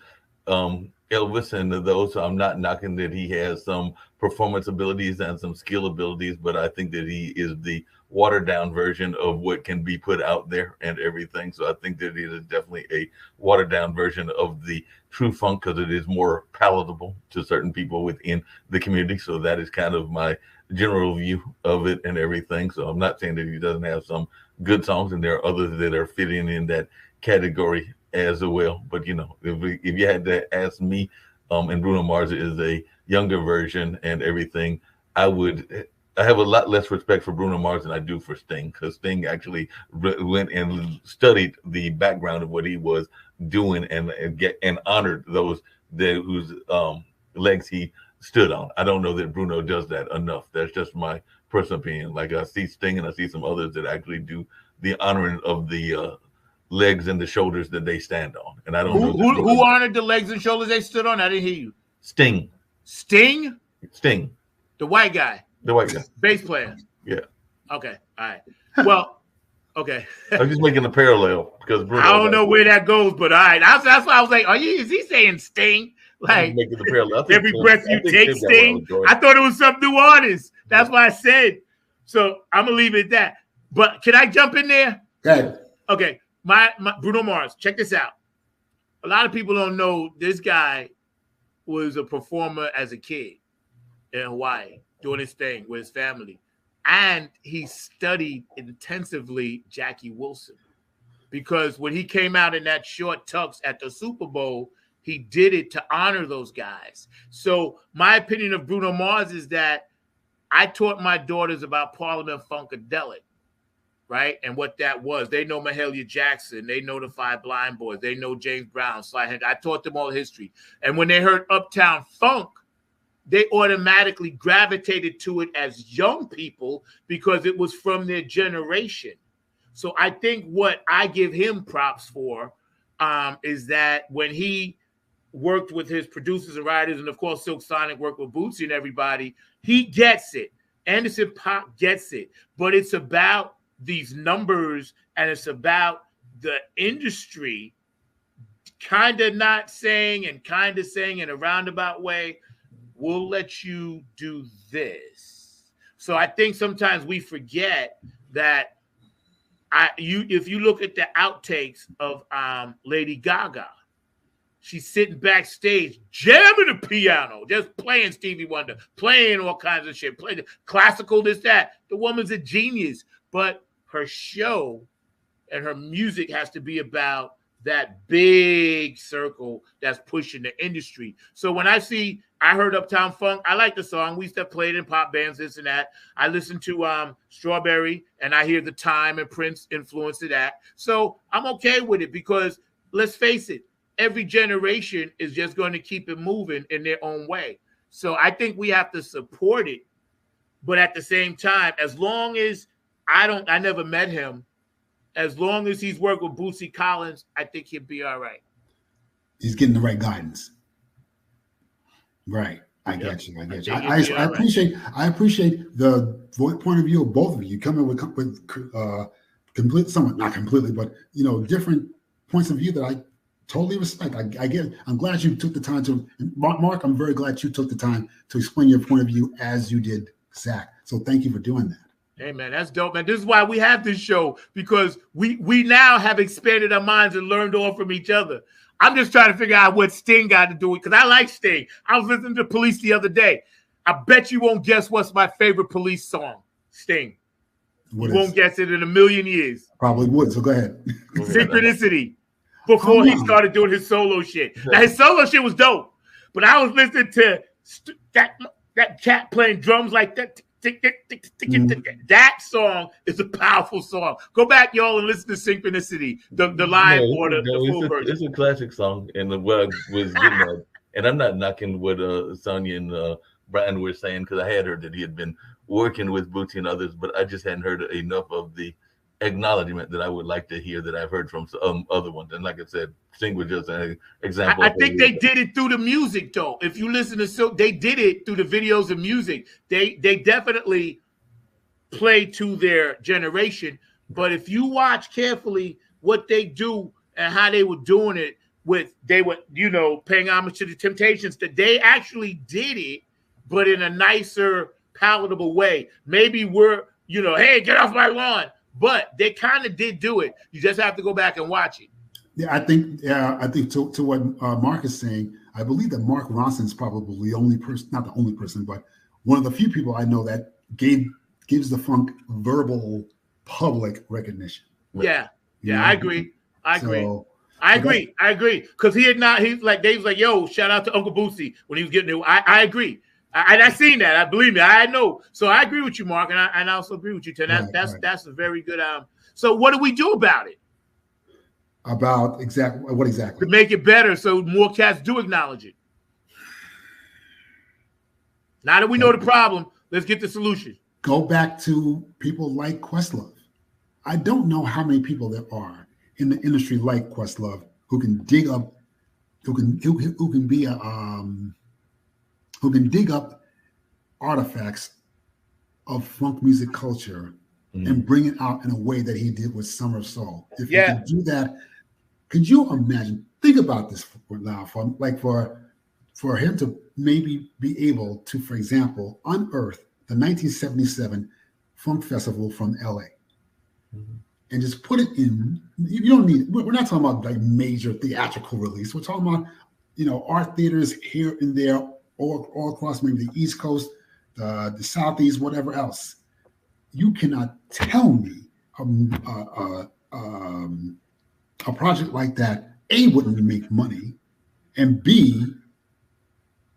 Elvis and those. So I'm not knocking that he has some performance abilities and some skill abilities, but I think that he is the watered down version of what can be put out there and everything. So I think that it is definitely a watered down version of the true funk because it is more palatable to certain people within the community. So that is kind of my general view of it and everything. So I'm not saying that he doesn't have some good songs, and there are others that are fitting in that category as well. But if you had to ask me, and Bruno Mars is a younger version and everything, I have a lot less respect for Bruno Mars than I do for Sting, because Sting actually went and studied the background of what he was doing and honored those whose legs he stood on. I don't know that Bruno does that enough. That's just my personal opinion. Like, I see Sting and I see some others that actually do the honoring of the legs and the shoulders that they stand on. And I don't know who honored the legs and shoulders they stood on. I didn't hear you. Sting. The white guy. Bass player. Yeah. Okay. All right. Well, okay. I'm just making a parallel because Bruno, I don't know where that goes, but all right. That's why I was like, is he saying Sting? Like, making the parallel. Every breath you take, Sting. I thought it was some new artist. That's why I said. So I'm gonna leave it at that. But can I jump in there? Go ahead. Okay. My Bruno Mars. Check this out. A lot of people don't know this guy was a performer as a kid in Hawaii, doing his thing with his family. And he studied intensively Jackie Wilson, because when he came out in that short tux at the Super Bowl, he did it to honor those guys. So my opinion of Bruno Mars is that I taught my daughters about Parliament Funkadelic, right? And what that was. They know Mahalia Jackson. They know the Five Blind Boys. They know James Brown, Sly Henry. I taught them all history. And when they heard Uptown Funk, they automatically gravitated to it as young people because it was from their generation. So I think what I give him props for is that when he worked with his producers and writers, and of course Silk Sonic worked with Bootsy and everybody, he gets it. Anderson .Paak gets it. But it's about these numbers, and it's about the industry kind of not saying and kind of saying in a roundabout way, we'll let you do this. So I think sometimes we forget that if you look at the outtakes of Lady Gaga, she's sitting backstage, jamming the piano, just playing Stevie Wonder, playing all kinds of shit, playing classical, this, that. The woman's a genius, but her show and her music has to be about that big circle that's pushing the industry. So when I heard Uptown Funk, I like the song. We used to play it in pop bands, this and that. I listened to Strawberry, and I hear the Time and Prince influence of that. So I'm okay with it because let's face it, every generation is just going to keep it moving in their own way. So I think we have to support it. But at the same time, as long as I never met him, as long as he's worked with Bootsy Collins, I think he'll be all right. He's getting the right guidance. Right. I get you. I appreciate the point of view of both of you coming with complete, somewhat not completely, but different points of view that I totally respect. I get it. I'm glad you took the time to, Mark, I'm very glad you took the time to explain your point of view as you did, Zach. So thank you for doing that. Hey, man, that's dope, man. This is why we have this show, because we now have expanded our minds and learned all from each other. I'm just trying to figure out what Sting got to do with it, because I like Sting. I was listening to Police the other day. I bet you won't guess what's my favorite Police song, Sting. You won't guess it in a million years. Probably would, so go ahead. Synchronicity. Before he started doing his solo shit. Now, his solo shit was dope, but I was listening to that cat playing drums like that. That song is a powerful song. Go back, y'all, and listen to Synchronicity, the live or the full version. It's a classic song, and what I was getting at, and I'm not knocking what Sonya and Brian were saying, because I had heard that he had been working with Bootsy and others, but I just hadn't heard enough of the acknowledgement that I would like to hear that I've heard from some other ones. And like I said, Sting was just an example. I think they did it through the music, though. If you listen to they did it through the videos and music. They definitely play to their generation. But if you watch carefully what they do and how they were doing it they were, paying homage to the Temptations, that they actually did it, but in a nicer, palatable way. Maybe we're, hey, get off my lawn. But they kind of did do it. You just have to go back and watch it. Yeah, I think to what Mark is saying, I believe that Mark Ronson is probably the only person, not the only person, but one of the few people I know that gives the funk verbal public recognition. Yeah, I agree. I agree. Because he's like, Dave's like, yo, shout out to Uncle Bootsy when he was getting there. I agree. I seen that. I believe me. I know. So I agree with you, Mark, and I also agree with you, Ted. That's a very good. So what do we do about it? About what exactly? To make it better, so more cats do acknowledge it. Now that we know the problem, let's get the solution. Go back to people like Questlove. I don't know how many people there are in the industry like Questlove who can dig up, who can dig up artifacts of funk music culture and bring it out in a way that he did with Summer of Soul. If you can do that, could you imagine? Think about this now, for him to maybe be able to, for example, unearth the 1977 Funk Festival from LA and just put it in. You don't need. We're not talking about like major theatrical release. We're talking about art theaters here and there. All across maybe the East Coast, the Southeast, whatever else. You cannot tell me a project like that, A, wouldn't make money, and B,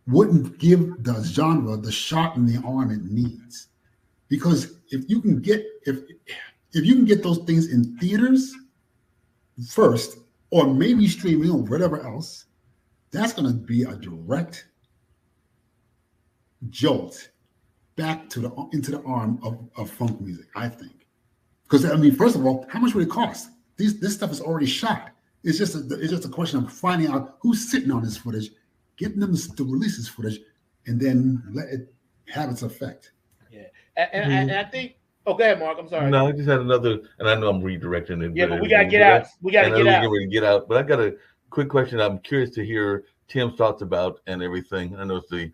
wouldn't give the genre the shot in the arm it needs. Because if you can get those things in theaters first, or maybe streaming or whatever else, that's going to be a direct jolt back into the arm of funk music, I think. Because first of all, how much would it cost? This stuff is already shot. It's just a question of finding out who's sitting on this footage, getting them to release this footage, and then let it have its effect. Yeah, and I think. Oh, go ahead, Mark. I'm sorry. No, I just had another, and I know I'm redirecting it. Yeah, but we gotta get out. We gotta get out. But I got a quick question. I'm curious to hear Tim's thoughts about and everything. I know it's the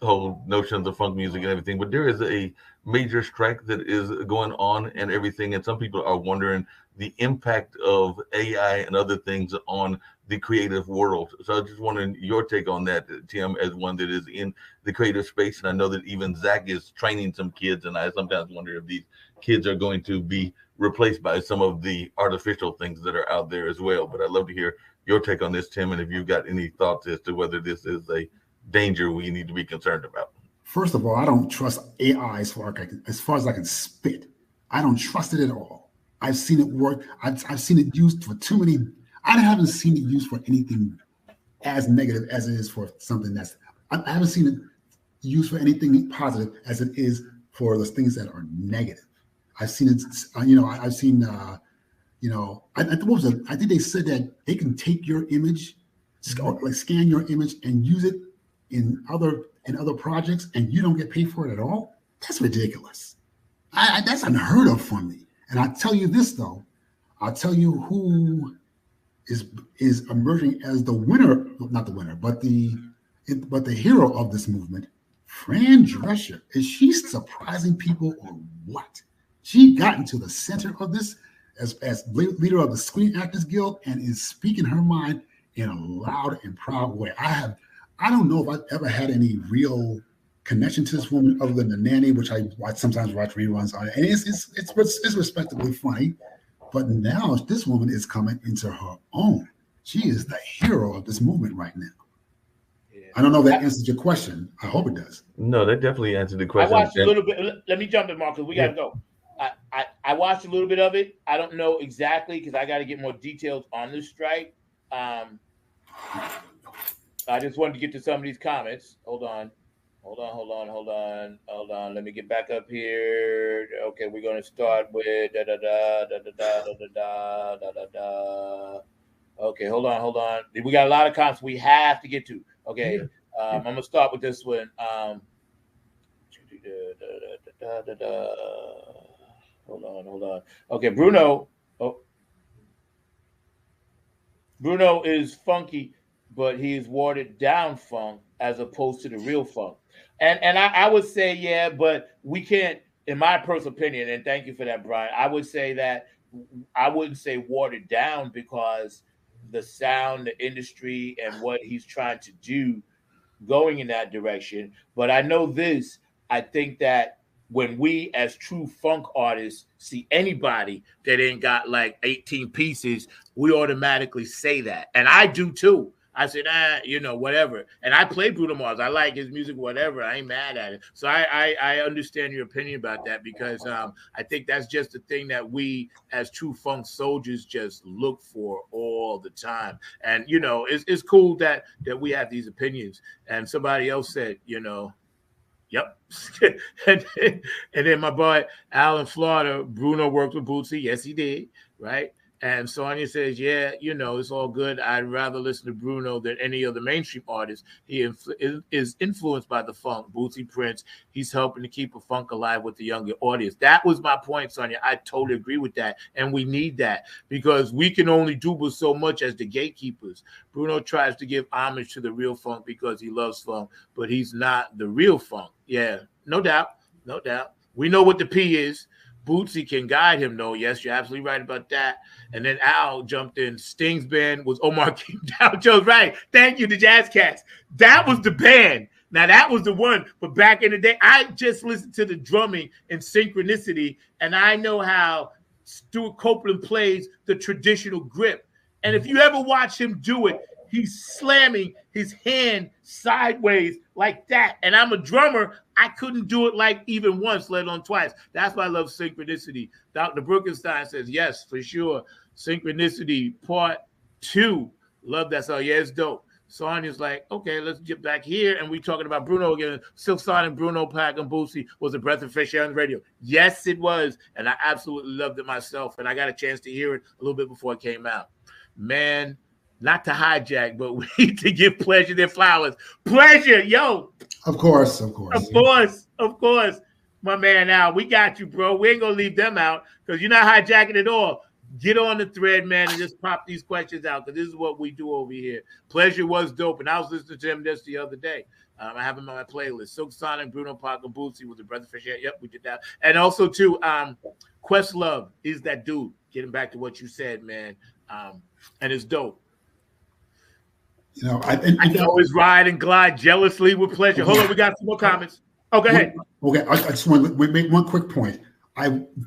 whole notion of the funk music and everything, but there is a major strike that is going on and everything, and some people are wondering the impact of AI and other things on the creative world. So I just wondering your take on that, Tim, as one that is in the creative space. And I know that even Zach is training some kids, and I sometimes wonder if these kids are going to be replaced by some of the artificial things that are out there as well. But I'd love to hear your take on this, Tim, and if you've got any thoughts as to whether this is a danger we need to be concerned about. First of all, I don't trust AI as far as I can spit. I don't trust it at all. I've seen it work. I've seen it used for too many. I haven't seen it used for anything as negative as it is for something that's. I haven't seen it used for anything positive as it is for the things that are negative. I've seen it. I've seen. I think they said that they can take your image, like scan your image and use it in other projects, and you don't get paid for it at all. That's ridiculous. That's unheard of for me. And I tell you this though, I'll tell you who is emerging as the winner, not the winner, but the hero of this movement. Fran Drescher. Is she surprising people or what? She got into the center of this as leader of the Screen Actors Guild and is speaking her mind in a loud and proud way. I don't know if I've ever had any real connection to this woman other than The Nanny, which I sometimes watch reruns on it. And it's respectably funny. But now this woman is coming into her own. She is the hero of this movement right now. Yeah. I don't know if that answers your question. I hope it does. No, that definitely answered the question. I watched a little bit. Let me jump in, Marcus. We got to go. I watched a little bit of it. I don't know exactly because I got to get more details on this strike. I just wanted to get to some of these comments. Hold on. Let me get back up here. Okay, we're gonna start with da da da da da da da da da da. Okay, hold on. We got a lot of comments we have to get to. Okay, I'm gonna start with this one. Hold on. Okay, Bruno. Oh, Bruno is funky, but he is watered down funk as opposed to the real funk. And I would say, yeah, but we can't, in my personal opinion, and thank you for that, Brian, I would say that I wouldn't say watered down because the sound, the industry, and what he's trying to do going in that direction. But I know this, I think that when we as true funk artists see anybody that ain't got like 18 pieces, we automatically say that. And I do too. I said, whatever. And I play Bruno Mars. I like his music, whatever. I ain't mad at it. So I understand your opinion about that because I think that's just the thing that we as true funk soldiers just look for all the time. And, it's cool that we have these opinions. And somebody else said, yep. and then my boy, Al in Florida, Bruno worked with Bootsy. Yes, he did. Right. And Sonia says, yeah, it's all good. I'd rather listen to Bruno than any other mainstream artist. He is influenced by the funk. Bootsy Prince, he's helping to keep a funk alive with the younger audience. That was my point, Sonia. I totally agree with that. And we need that because we can only do but so much as the gatekeepers. Bruno tries to give homage to the real funk because he loves funk, but he's not the real funk. Yeah, no doubt. We know what the P is. Bootsy can guide him, though. Yes, you're absolutely right about that. And then Al jumped in. Sting's band was Omar King Dow Jones. Right. Thank you, the Jazz Cats. That was the band. Now, that was the one. But back in the day, I just listened to the drumming and Synchronicity, and I know how Stuart Copeland plays the traditional grip. And if you ever watch him do it, he's slamming his hand sideways like that. And I'm a drummer. I couldn't do it like even once, let alone twice. That's why I love Synchronicity. Dr. Brookenstein says, yes, for sure. Synchronicity Part 2. Love that song. Yeah, it's dope. Sonia's like, okay, let's get back here. And we talking about Bruno again. Silk Sonic, Bruno, Pack, and Bootsy was a breath of fresh air on the radio. Yes, it was. And I absolutely loved it myself. And I got a chance to hear it a little bit before it came out. Man, not to hijack, but we need to give Pleasure their flowers. Pleasure, yo. Of course. My man, Al, we got you, bro. We ain't going to leave them out because you're not hijacking at all. Get on the thread, man, and just pop these questions out because this is what we do over here. Pleasure was dope, and I was listening to him just the other day. I have him on my playlist. Silk Sonic, Bruno Parker, Bootsy with the Breath of Fresh Air. Yep, we did that. And also, too, Questlove is that dude. Getting back to what you said, man, and it's dope. You know, I can always ride and glide jealously with pleasure. Hold on, we got some more comments. Oh, go ahead. Okay, I just want to make one quick point.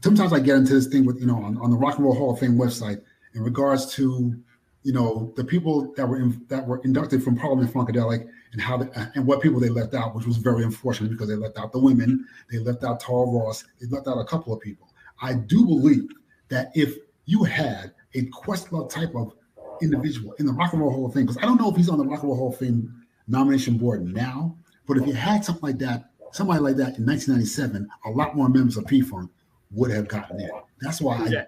Sometimes I get into this thing with, you know, on the Rock and Roll Hall of Fame website in regards to, you know, the people that were inducted from Parliament Funkadelic and what people they left out, which was very unfortunate because they left out the women, they left out Tara Ross, they left out a couple of people. I do believe that if you had a Questlove type of individual in the Rock and Roll Hall of Fame, because I don't know if he's on the Rock and Roll Hall of Fame nomination board now, but if you had something like that, somebody like that in 1997, a lot more members of P-Funk would have gotten in. That's why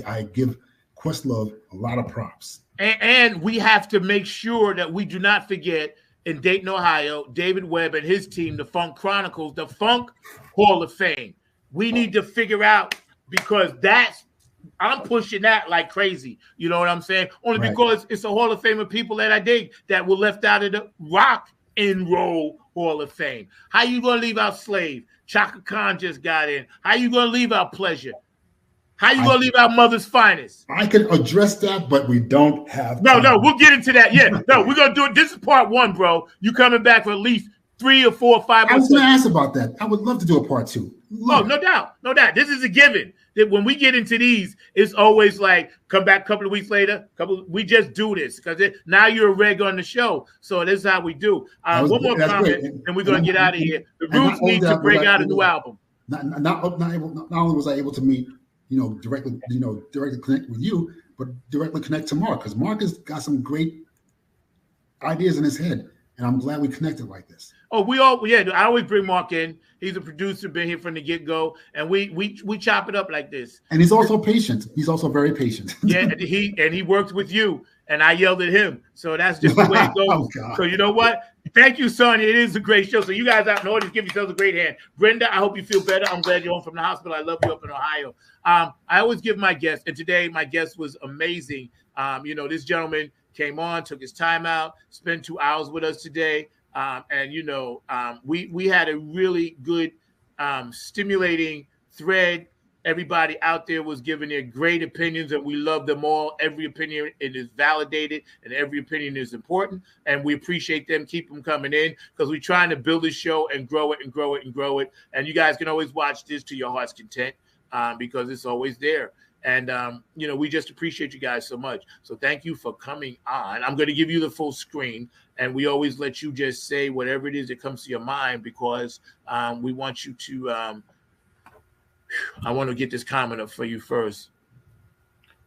I give Questlove a lot of props. And we have to make sure that we do not forget in Dayton, Ohio, David Webb and his team, the Funk Chronicles, the Funk Hall of Fame. We need to figure out, because I'm pushing that like crazy. You know what I'm saying? Only because it's a Hall of Fame of people that I dig that were left out of the Rock and Roll Hall of Fame. How you going to leave out Slave? Chaka Khan just got in. How you going to leave out Pleasure? How you going to leave out Mother's Finest? I can address that, but we don't have time. No, we'll get into that. Yeah, no, we're going to do it. This is part one, bro. You coming back for at least 3 or 4 or 5 I was going to ask about that. I would love to do a part two. No doubt. This is a given. That when we get into these, it's always like come back a couple of weeks later. We just do this because now you're a reg on the show. So this is how we do. One more comment, and we're gonna get out of here. The Roots need to bring out a new album. Not only was I able to meet, directly connect with you, but directly connect to Mark, because Mark has got some great ideas in his head, and I'm glad we connected like this. Oh, I always bring Mark in. He's a producer, been here from the get-go, and we chop it up like this. And he's also patient. He's also very patient. Yeah, and he works with you, and I yelled at him. So that's just the way it goes. So you know what? Thank you, Sonya. It is a great show. So you guys out in the audience, give yourselves a great hand. Brenda, I hope you feel better. I'm glad you're home from the hospital. I love you up in Ohio. I always give my guest, and today my guest was amazing. This gentleman came on, took his time out, spent 2 hours with us today. We had a really good, stimulating thread. Everybody out there was giving their great opinions, and we love them all. Every opinion is validated, and every opinion is important. And we appreciate them. Keep them coming in, because we're trying to build this show and grow it and grow it and grow it. And you guys can always watch this to your heart's content, because it's always there. And, we just appreciate you guys so much. So thank you for coming on. I'm going to give you the full screen, and we always let you just say whatever it is that comes to your mind, because we want you to I want to get this comment up for you first.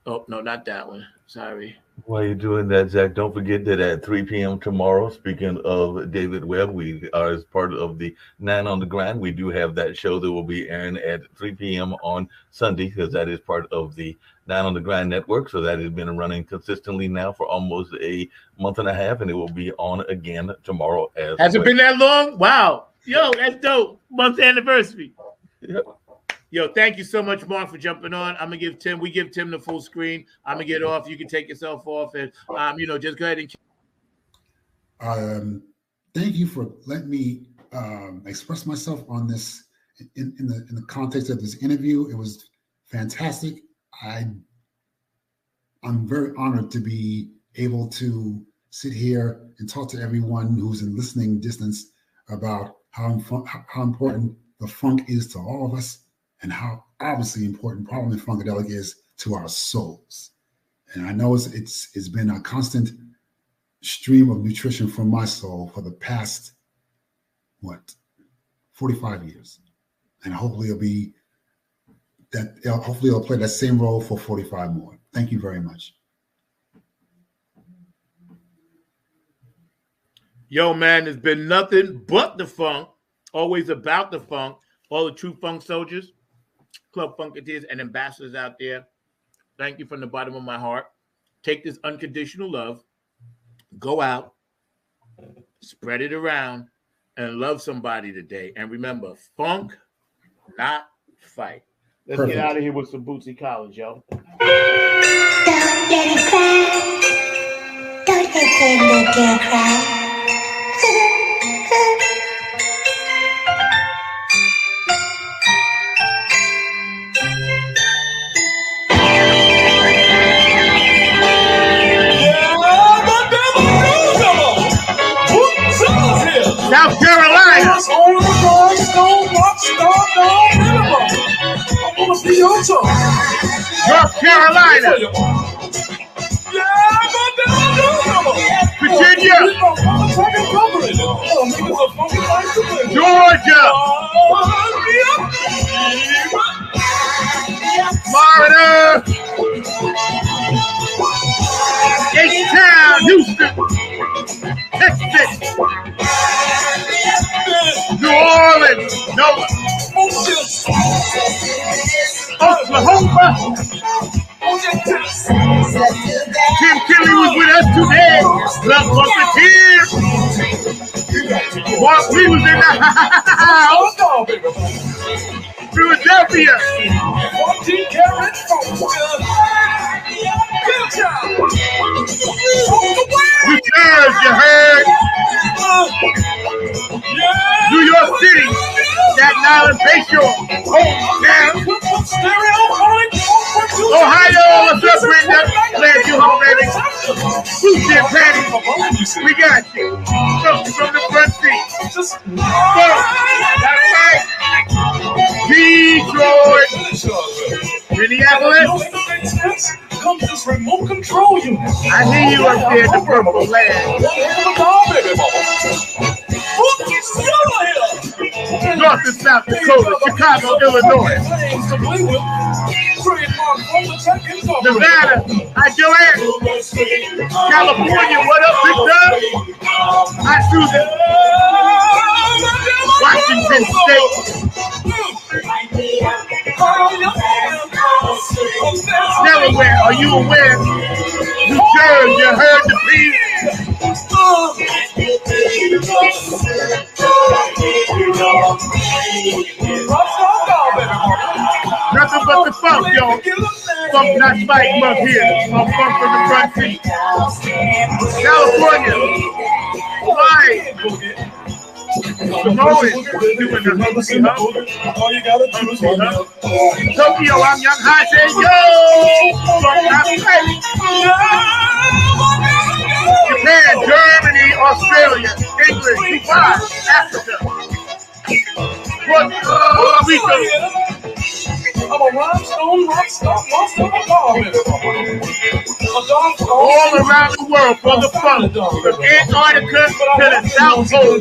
Oh, no, not that one. Sorry. While you're doing that, Zach, don't forget that at 3 p.m. tomorrow, speaking of David Webb, we are as part of the 9 on the Grind. We do have that show that will be airing at 3 p.m. on Sunday, because that is part of the 9 on the Grind network. So that has been running consistently now for almost a month and a half, and it will be on again tomorrow as Has it been that long? Wow. Yo, that's dope. Month anniversary. Yep. Yo, thank you so much, Mark, for jumping on. We give Tim the full screen. I'm going to get off. You can take yourself off, and, just go ahead and. Thank you for letting me express myself on this in the context of this interview. It was fantastic. I'm very honored to be able to sit here and talk to everyone who's in listening distance about how important the funk is to all of us, and how obviously important Parliament Funkadelic is to our souls. And I know it's been a constant stream of nutrition from my soul for the past 45 years. And hopefully it'll play that same role for 45 more. Thank you very much. Yo, man, there's been nothing but the funk, always about the funk. All the true funk soldiers, Club Funketeers, and ambassadors out there, thank you from the bottom of my heart. Take this unconditional love, go out, spread it around, and love somebody today. And remember, funk, not fight. Let's Perfect. Get out of here with some Bootsy Collins, yo. Don't let it cry. Don't let them cry. North Carolina, Virginia, Georgia, Florida, H-Town, Houston, Texas, New Orleans, Oklahoma. Tim Kelly was with us today. Love Puppeteer. Mark Lee was in the house. Philadelphia. 14 karat Returns, you heard. New York City. Staten Island, Bayshore. Hometown. Ohio, what's up, Brenda? Glad you home, baby. Boots and panties. We got you. From the front seat. That's right. Detroit. Minneapolis. Come this remote control unit. I hear you up there in the purple land. North and South Dakota, Chicago, Illinois. Nevada, hi Joanne. California, what up, Big Dub? Hi Susan. Washington State. Delaware, are you aware? New Jersey, you heard the beat. Nothing but the funk, y'all. Funk not Spike Month here. Funk from the front seat. California. Hawaii. Samoan doing the Tokyo, I'm Young High, say yo! Funk not Spike. Japan, Germany, Australia, England, Dubai, Africa. Puerto Rico. I'm a rhinestone, all around the world for the fun, from Antarctica to the South Pole,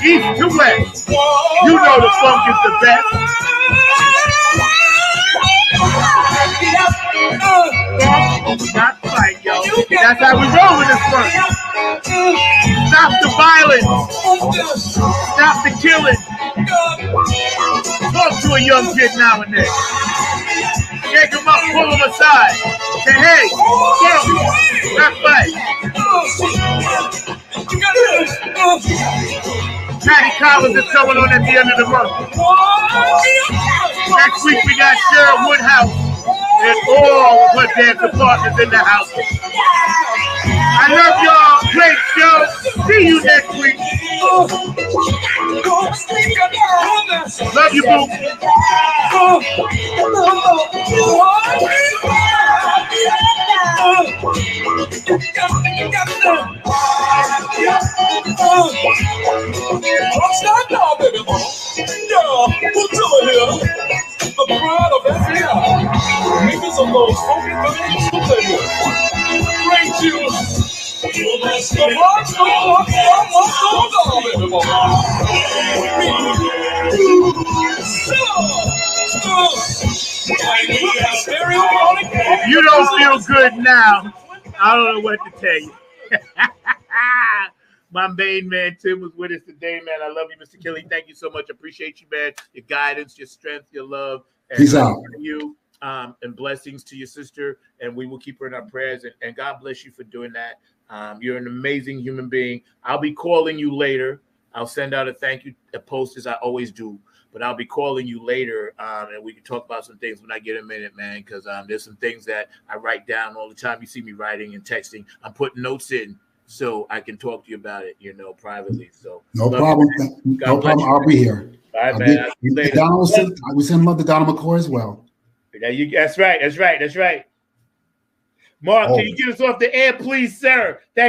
east to west. You know the funk is the best. Not fight, yo. That's how we roll with this funk. Stop the violence. Stop the killing. Talk to a young kid now and then. Shake him up, pull him aside. Say, hey, funk, not fight. Patty Collins is coming on at the end of the month. Next week we got Cheryl Woodhouse and all of her dancing partners in the house. I love y'all. Great show. See you next week. Love you, boo. The pride of every hour. Makers of those funky things to play with. Great tunes. The march, If you don't feel good now, I don't know what to tell you. My main man, Tim, was with us today, man. I love you, Mr. Kelly. Thank you so much. Appreciate you, man. Your guidance, your strength, your love. And peace out. You, and blessings to your sister. And we will keep her in our prayers. And God bless you for doing that. You're an amazing human being. I'll be calling you later. I'll send out a thank you post as I always do. But I'll be calling you later, and we can talk about some things when I get a minute, man, because there's some things that I write down all the time. You see me writing and texting. I'm putting notes in so I can talk to you about it, privately. So no problem. No problem. I'll be here. All right, man. We send love to Donald McCoy as well. That's right. Mark, can you get us off the air, please, sir? Thank you.